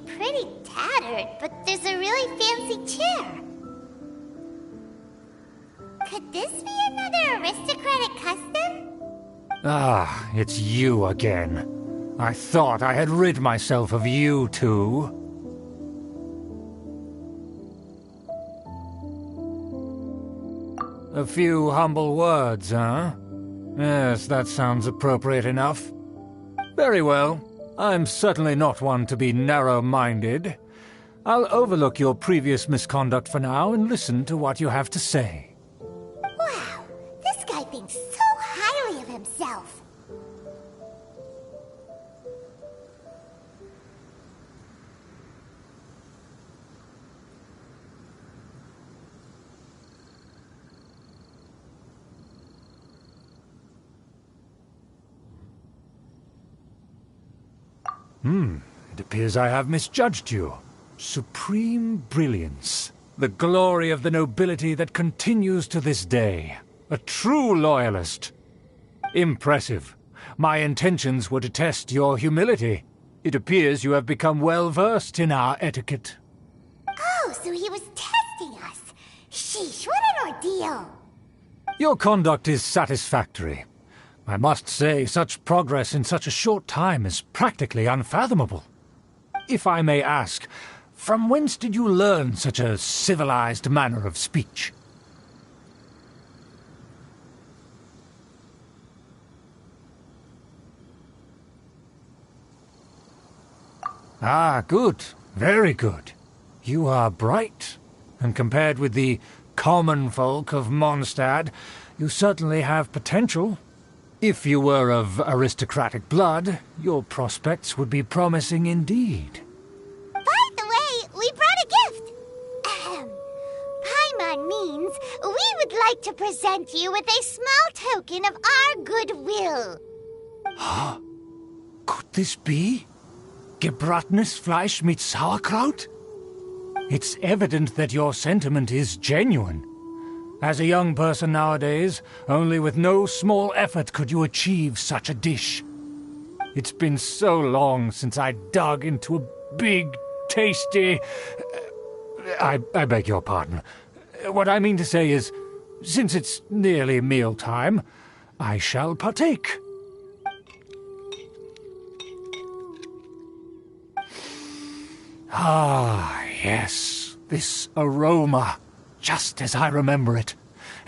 Pretty tattered, but there's a really fancy chair. Could this be another aristocratic custom? Ah, it's you again. I thought I had rid myself of you two. A few humble words, huh? Yes, that sounds appropriate enough. Very well. I'm certainly not one to be narrow-minded. I'll overlook your previous misconduct for now and listen to what you have to say. Wow, this guy thinks so highly of himself. It appears I have misjudged you. Supreme brilliance. The glory of the nobility that continues to this day. A true loyalist. Impressive. My intentions were to test your humility. It appears you have become well-versed in our etiquette. Oh, so he was testing us. Sheesh, what an ordeal. Your conduct is satisfactory. I must say, such progress in such a short time is practically unfathomable. If I may ask, from whence did you learn such a civilized manner of speech? Ah, good. Very good. You are bright, and compared with the common folk of Mondstadt, you certainly have potential. If you were of aristocratic blood, your prospects would be promising indeed. By the way, we brought a gift. Paimon means we would like to present you with a small token of our goodwill. Huh? Could this be? Gebratenes Fleisch mit Sauerkraut? It's evident that your sentiment is genuine. As a young person nowadays, only with no small effort could you achieve such a dish. It's been so long since I dug into a big, tasty... I beg your pardon. What I mean to say is, since it's nearly mealtime, I shall partake. Ah, yes, this aroma, just as I remember it,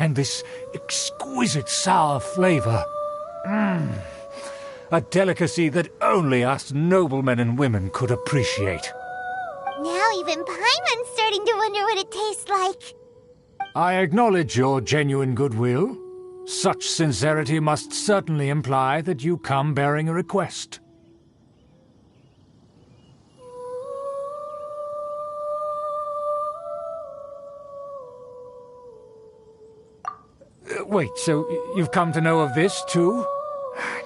and this exquisite sour flavor. A delicacy that only us noblemen and women could appreciate. Now even Paimon's starting to wonder what it tastes like. I acknowledge your genuine goodwill. Such sincerity must certainly imply that you come bearing a request. Wait, so you've come to know of this, too?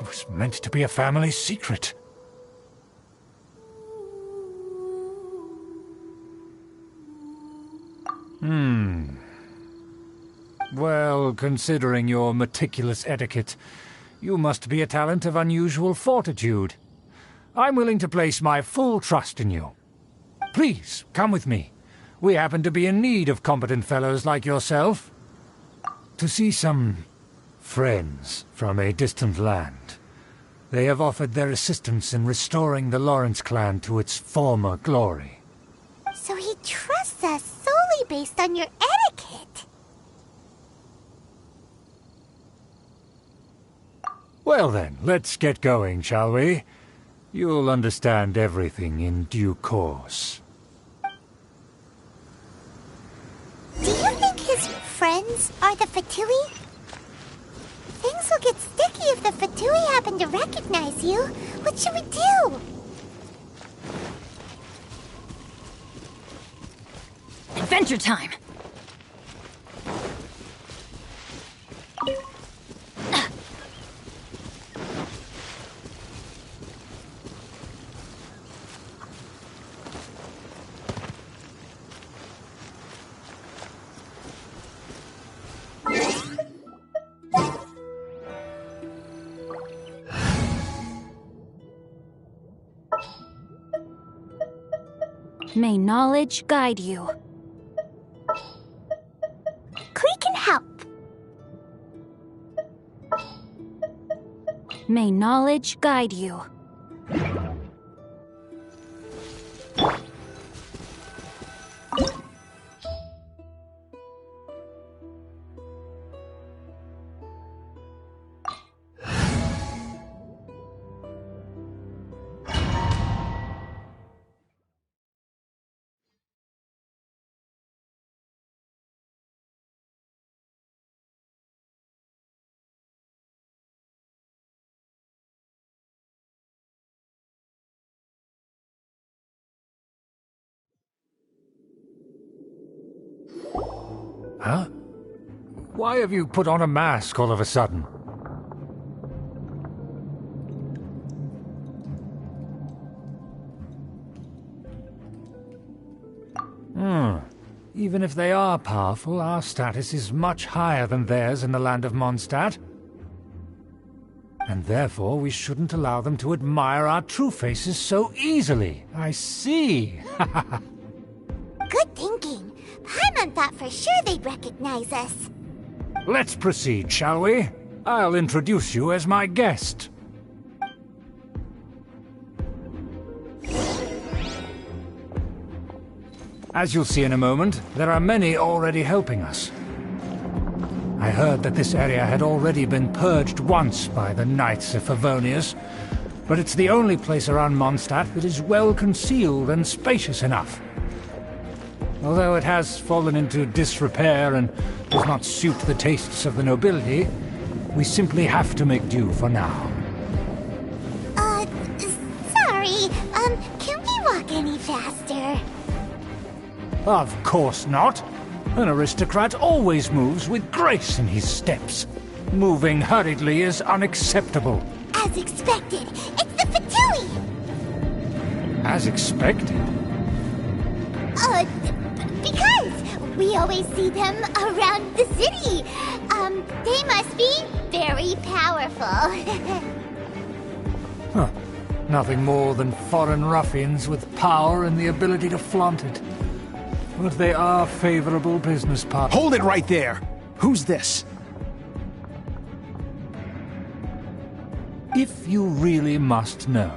It was meant to be a family secret. Well, considering your meticulous etiquette, you must be a talent of unusual fortitude. I'm willing to place my full trust in you. Please, come with me. We happen to be in need of competent fellows like yourself. To see some friends from a distant land. They have offered their assistance in restoring the Lawrence clan to its former glory. So he trusts us solely based on your etiquette. Well then, let's get going, shall we? You'll understand everything in due course. Do you think his friends are the Fatui? Things will get sticky if the Fatui happen to recognize you. What should we do? Adventure time! May knowledge guide you. Klee can help. May knowledge guide you. Huh? Why have you put on a mask all of a sudden? Even if they are powerful, our status is much higher than theirs in the land of Mondstadt. And therefore we shouldn't allow them to admire our true faces so easily. I see. Good thinking. Paimon thought for sure they'd recognize us. Let's proceed, shall we? I'll introduce you as my guest. As you'll see in a moment, there are many already helping us. I heard that this area had already been purged once by the Knights of Favonius, but it's the only place around Mondstadt that is well concealed and spacious enough. Although it has fallen into disrepair and does not suit the tastes of the nobility, we simply have to make do for now. Sorry, can we walk any faster? Of course not. An aristocrat always moves with grace in his steps. Moving hurriedly is unacceptable. As expected, it's the Fatui! As expected? Because we always see them around the city. They must be very powerful. Huh. Nothing more than foreign ruffians with power and the ability to flaunt it. But they are favorable business partners. Hold it right there! Who's this? If you really must know,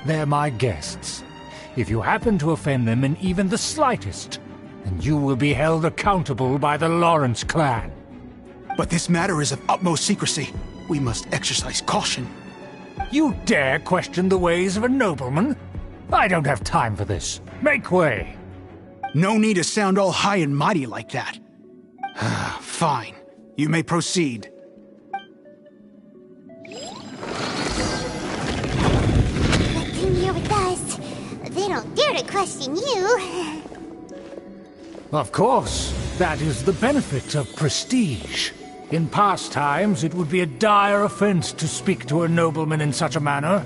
they're my guests. If you happen to offend them in even the slightest, then you will be held accountable by the Lawrence clan. But this matter is of utmost secrecy. We must exercise caution. You dare question the ways of a nobleman? I don't have time for this. Make way! No need to sound all high and mighty like that. Fine. You may proceed. Good thing you're with us. They don't dare to question you. Of course, that is the benefit of prestige. In past times, it would be a dire offense to speak to a nobleman in such a manner.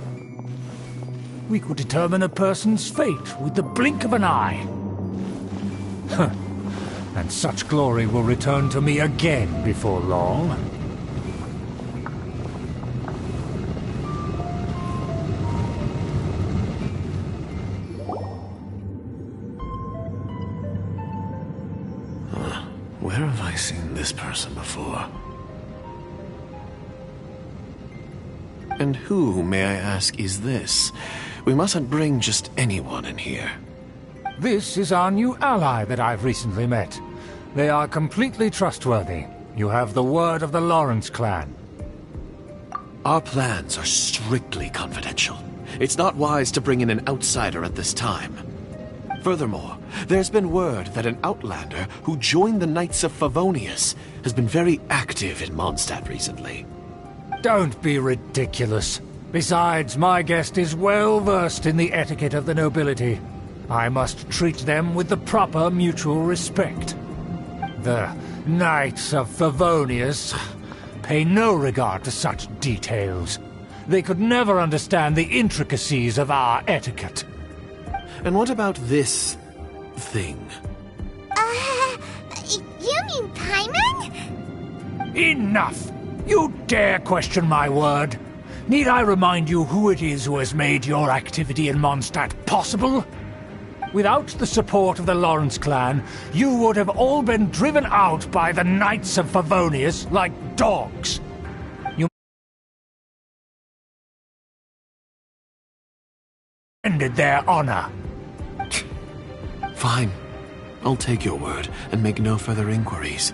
We could determine a person's fate with the blink of an eye. And such glory will return to me again before long. Where have I seen this person before? And who, may I ask, is this? We mustn't bring just anyone in here. This is our new ally that I've recently met. They are completely trustworthy. You have the word of the Lawrence clan. Our plans are strictly confidential. It's not wise to bring in an outsider at this time. Furthermore, there's been word that an outlander who joined the Knights of Favonius has been very active in Mondstadt recently. Don't be ridiculous. Besides, my guest is well versed in the etiquette of the nobility. I must treat them with the proper mutual respect. The Knights of Favonius pay no regard to such details. They could never understand the intricacies of our etiquette. And what about this thing? You mean Paimon? Enough! You dare question my word? Need I remind you who it is who has made your activity in Mondstadt possible? Without the support of the Lawrence clan, you would have all been driven out by the Knights of Favonius like dogs. You ended their honor. Fine. I'll take your word and make no further inquiries.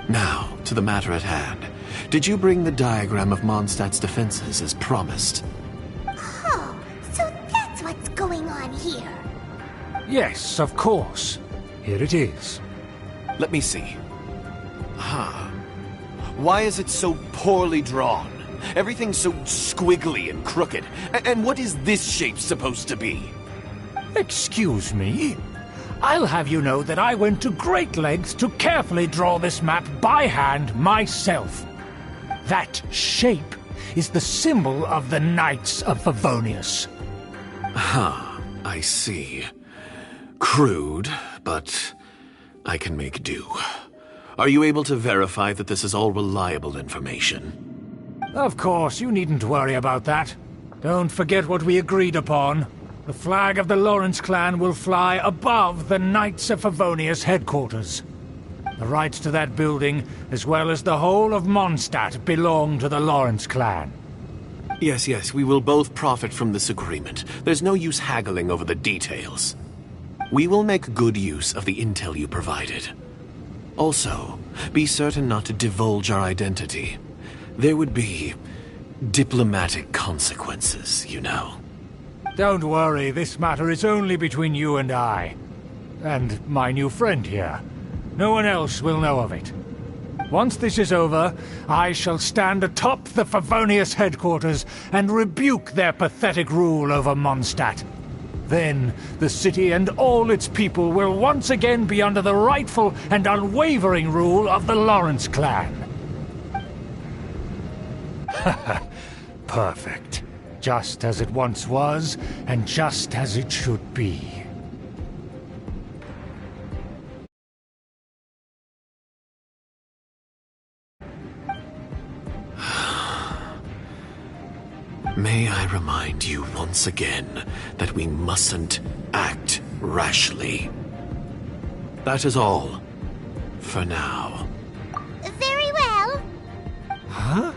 Now, to the matter at hand. Did you bring the diagram of Mondstadt's defenses as promised? Oh, so that's what's going on here. Yes, of course. Here it is. Let me see. Why is it so poorly drawn? Everything's so squiggly and crooked. And what is this shape supposed to be? Excuse me? I'll have you know that I went to great lengths to carefully draw this map by hand myself. That shape is the symbol of the Knights of Favonius. I see. Crude, but I can make do. Are you able to verify that this is all reliable information? Of course, you needn't worry about that. Don't forget what we agreed upon. The flag of the Lawrence clan will fly above the Knights of Favonius headquarters. The rights to that building, as well as the whole of Mondstadt, belong to the Lawrence clan. Yes, we will both profit from this agreement. There's no use haggling over the details. We will make good use of the intel you provided. Also, be certain not to divulge our identity. There would be diplomatic consequences, you know. Don't worry, this matter is only between you and I. And my new friend here. No one else will know of it. Once this is over, I shall stand atop the Favonius headquarters and rebuke their pathetic rule over Mondstadt. Then, the city and all its people will once again be under the rightful and unwavering rule of the Lawrence clan. Perfect. Just as it once was, and just as it should be. May I remind you once again that we mustn't act rashly. That is all. For now. Very well. Huh?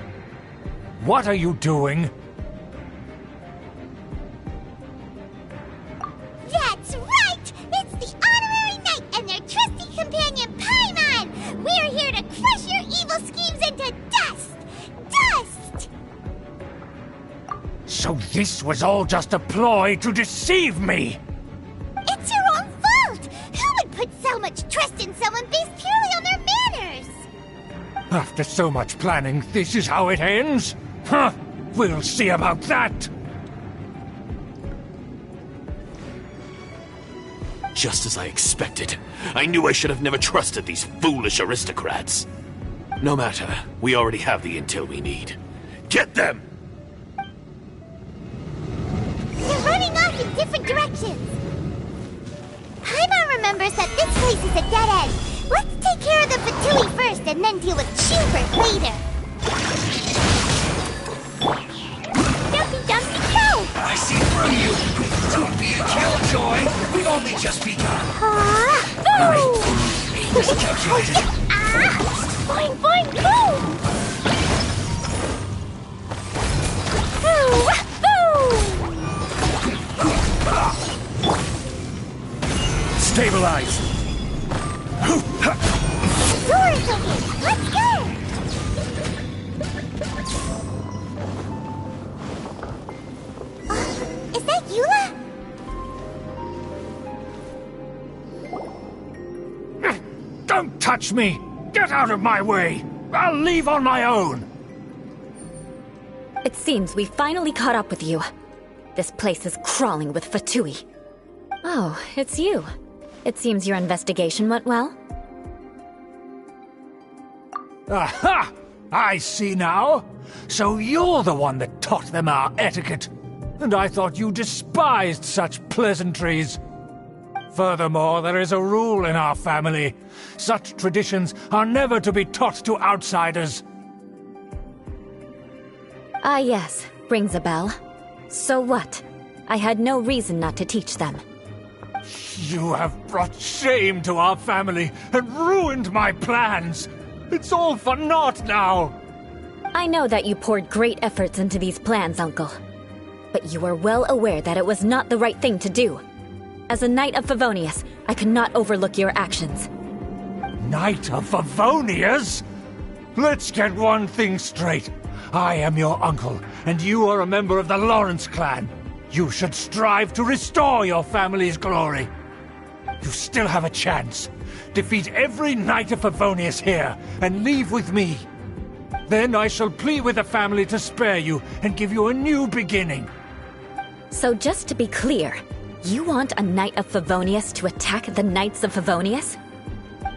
What are you doing? That's right! It's the Honorary Knight and their trusty companion Paimon! We're here to crush your evil schemes into dust! Dust! So this was all just a ploy to deceive me! It's your own fault! Who would put so much trust in someone based purely on their manners? After so much planning, this is how it ends? Huh! We'll see about that! Just as I expected. I knew I should have never trusted these foolish aristocrats. No matter, we already have the intel we need. Get them! They're running off in different directions. Paimon remembers that this place is a dead end. Let's take care of the Fatui first and then deal with Schubert later. Dumpy, dumpy, go! I see through you. Don't be a killjoy. We've only just begun. This calculated. Boing, boing, boom! Stabilize! Doors open! Let's go! Is that Eula? Don't touch me! Get out of my way! I'll leave on my own! It seems we finally caught up with you. This place is crawling with Fatui. Oh, it's you. It seems your investigation went well. Aha! I see now! So you're the one that taught them our etiquette! And I thought you despised such pleasantries! Furthermore, there is a rule in our family. Such traditions are never to be taught to outsiders. Ah yes, rings a bell. So what? I had no reason not to teach them. You have brought shame to our family and ruined my plans! It's all for naught now! I know that you poured great efforts into these plans, Uncle. But you are well aware that it was not the right thing to do. As a Knight of Favonius, I could not overlook your actions. Knight of Favonius? Let's get one thing straight. I am your uncle, and you are a member of the Lawrence clan. You should strive to restore your family's glory. You still have a chance. Defeat every Knight of Favonius here, and leave with me. Then I shall plead with the family to spare you and give you a new beginning. So just to be clear, you want a Knight of Favonius to attack the Knights of Favonius?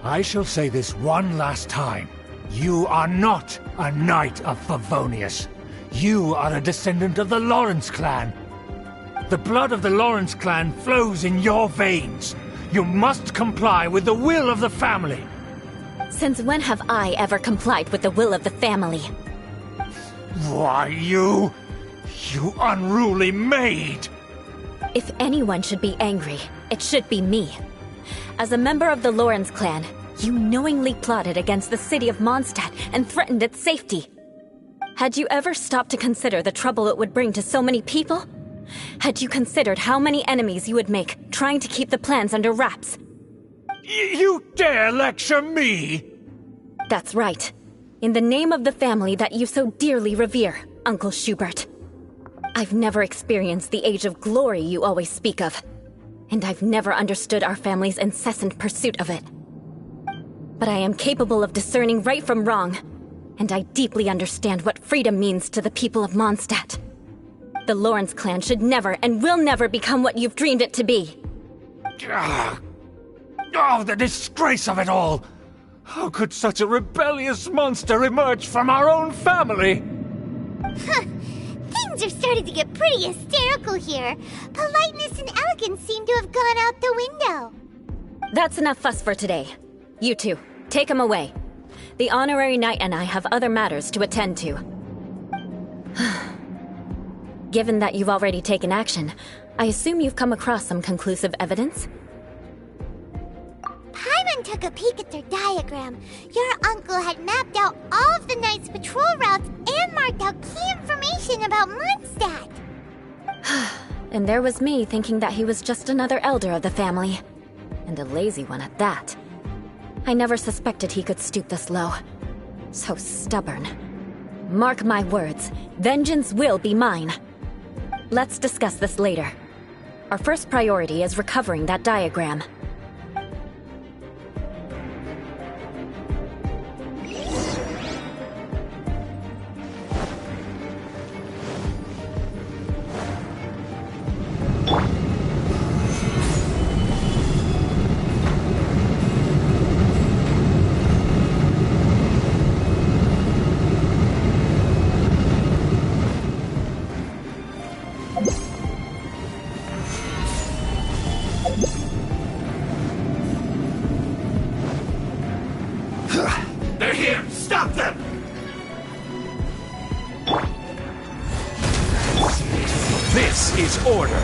I shall say this one last time. You are not a Knight of Favonius. You are a descendant of the Lawrence clan. The blood of the Lawrence clan flows in your veins. You must comply with the will of the family. Since when have I ever complied with the will of the family? Why, you unruly maid! If anyone should be angry, it should be me. As a member of the Lawrence clan, you knowingly plotted against the city of Mondstadt and threatened its safety. Had you ever stopped to consider the trouble it would bring to so many people? Had you considered how many enemies you would make trying to keep the plans under wraps? You dare lecture me? That's right. In the name of the family that you so dearly revere, Uncle Schubert. I've never experienced the age of glory you always speak of, and I've never understood our family's incessant pursuit of it. But I am capable of discerning right from wrong, and I deeply understand what freedom means to the people of Mondstadt. The Lawrence clan should never and will never become what you've dreamed it to be. Oh, the disgrace of it all! How could such a rebellious monster emerge from our own family? Things are starting to get pretty hysterical here. Politeness and elegance seem to have gone out the window. That's enough fuss for today. You two, take him away. The Honorary Knight and I have other matters to attend to. Given that you've already taken action, I assume you've come across some conclusive evidence? Paimon Someone took a peek at their diagram. Your uncle had mapped out all of the Knight's patrol routes and marked out key information about Mondstadt. And there was me thinking that he was just another elder of the family. And a lazy one at that. I never suspected he could stoop this low. So stubborn. Mark my words, vengeance will be mine. Let's discuss this later. Our first priority is recovering that diagram. They're here! Stop them! This is order.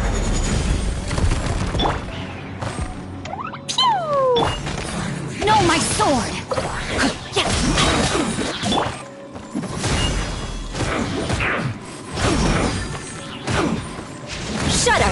No, my sword! Shudder!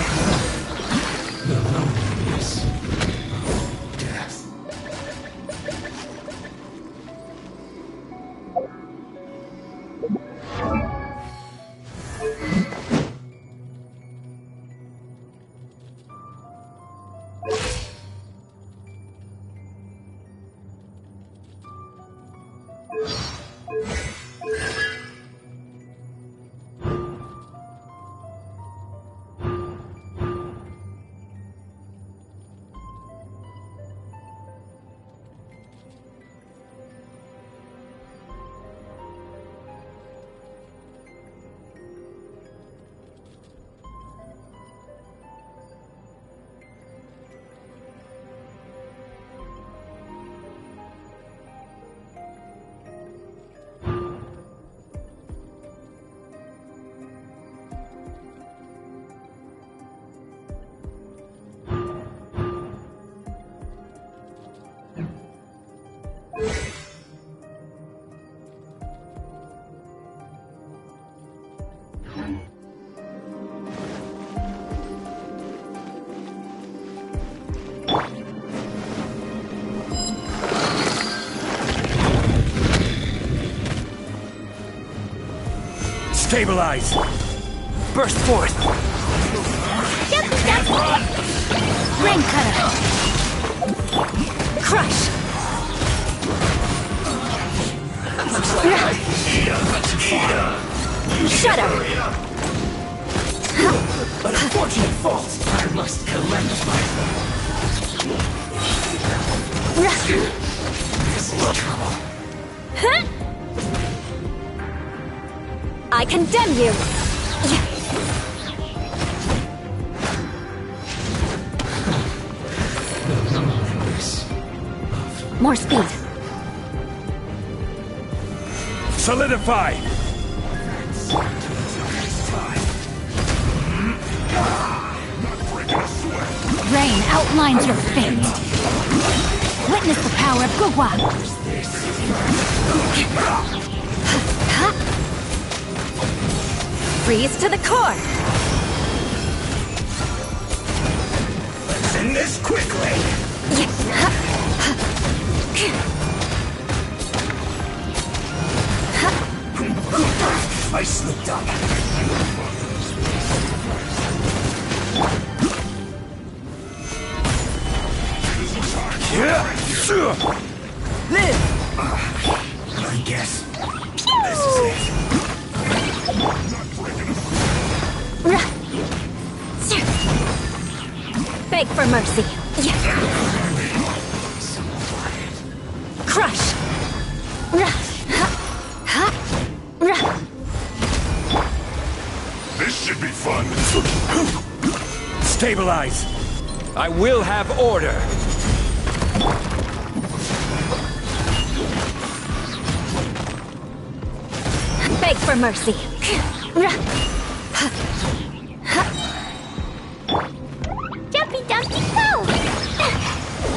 Stabilize! Burst forth! Rain cutter! Crush! Shudder! An unfortunate fault! I must collect my... This is trouble. I condemn you! More speed. Solidify! Rain outlines your fate. Witness the power of Gugwa. Freeze to the core! Let's end this quickly! I slipped up. Live! I guess this is it. Beg for mercy. Crush! This should be fun. Stabilize. I will have order. Beg for mercy. Jumpy Dumpy, go!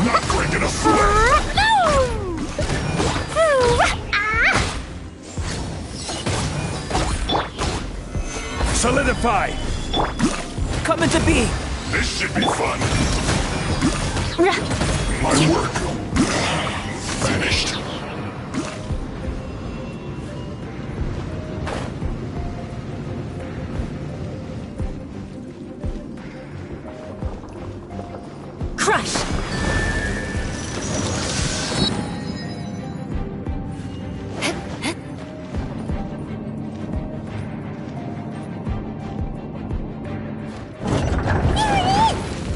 Not going to sweat. Solidify! Come into being! This should be fun. My work. Finished. Crush!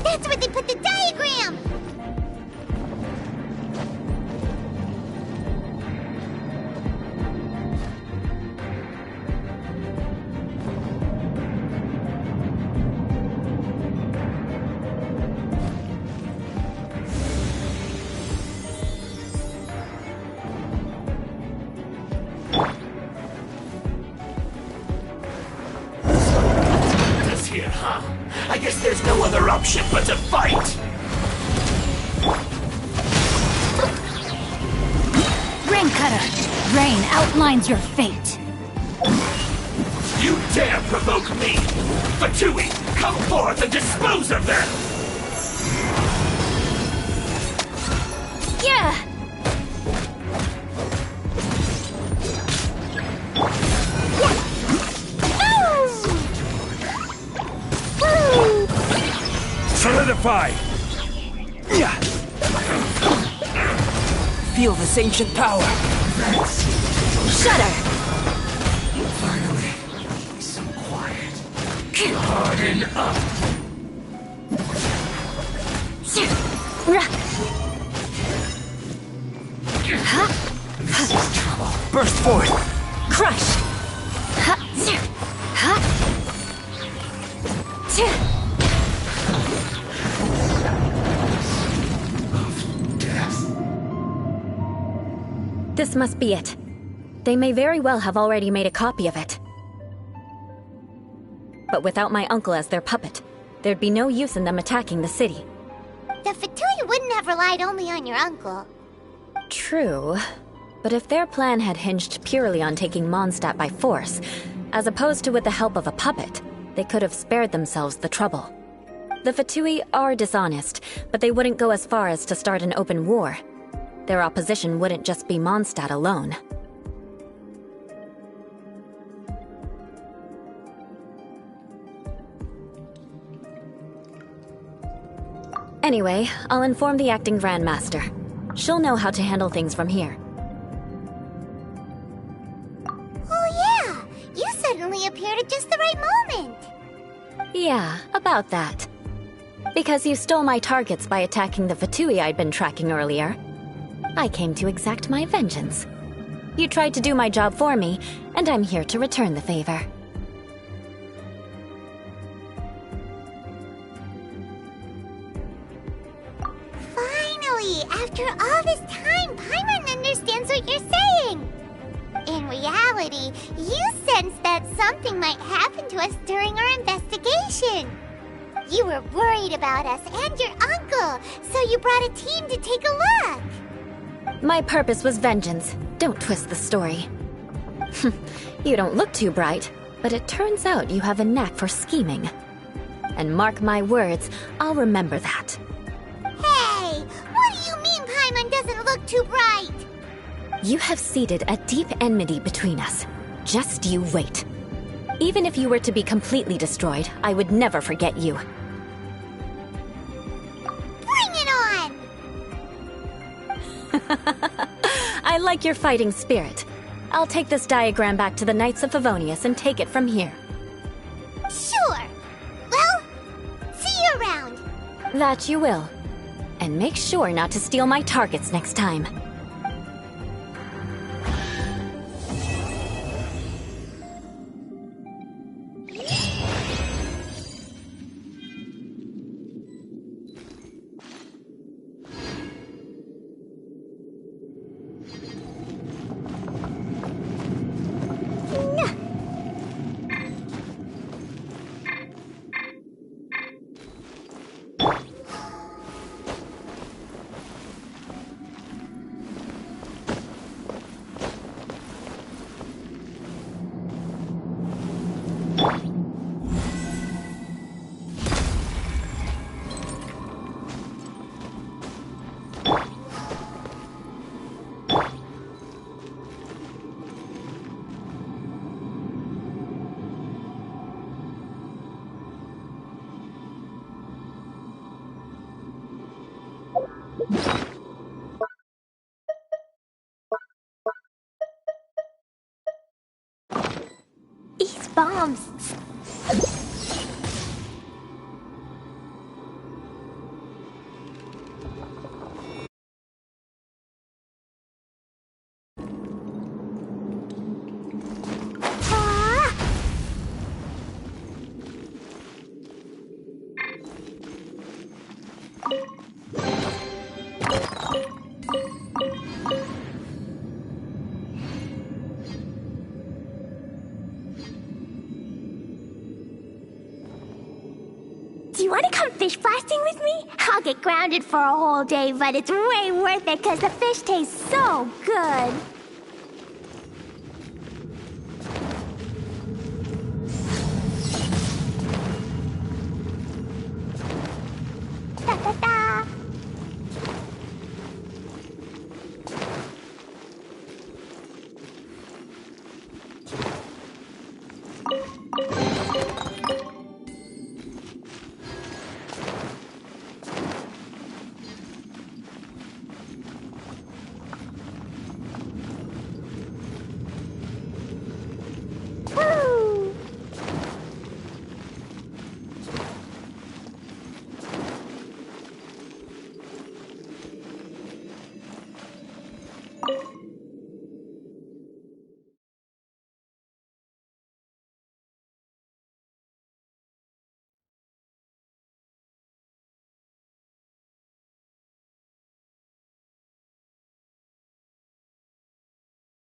That's where they put the diagram! This here, huh? I guess there's no other option but to fight! Rain Cutter, rain outlines your fate. You dare provoke me! Fatui, come forth and dispose of them! Yeah! Solidify! Feel this ancient power! Shudder! Finally, so quiet. Harden up! This is trouble. Burst forth! Crush! This must be it. They may very well have already made a copy of it. But without my uncle as their puppet, there'd be no use in them attacking the city. The Fatui wouldn't have relied only on your uncle. True. But if their plan had hinged purely on taking Mondstadt by force, as opposed to with the help of a puppet, they could have spared themselves the trouble. The Fatui are dishonest, but they wouldn't go as far as to start an open war. Their opposition wouldn't just be Mondstadt alone. Anyway, I'll inform the acting Grandmaster. She'll know how to handle things from here. Oh yeah! You suddenly appeared at just the right moment! Yeah, about that. Because you stole my targets by attacking the Fatui I'd been tracking earlier. I came to exact my vengeance. You tried to do my job for me, and I'm here to return the favor. Finally! After all this time, Paimon understands what you're saying! In reality, you sensed that something might happen to us during our investigation. You were worried about us and your uncle, so you brought a team to take a look. My purpose was vengeance. Don't twist the story. You don't look too bright, but it turns out you have a knack for scheming. And mark my words, I'll remember that. Hey! What do you mean Paimon doesn't look too bright? You have seeded a deep enmity between us. Just you wait. Even if you were to be completely destroyed, I would never forget you. Bring it on! I like your fighting spirit. I'll take this diagram back to the Knights of Favonius and take it from here. Sure! Well, see you around! That you will. And make sure not to steal my targets next time. bombs. Do you want to come fish blasting with me? I'll get grounded for a whole day, but it's way worth it because the fish taste so good. Da da da. Woo!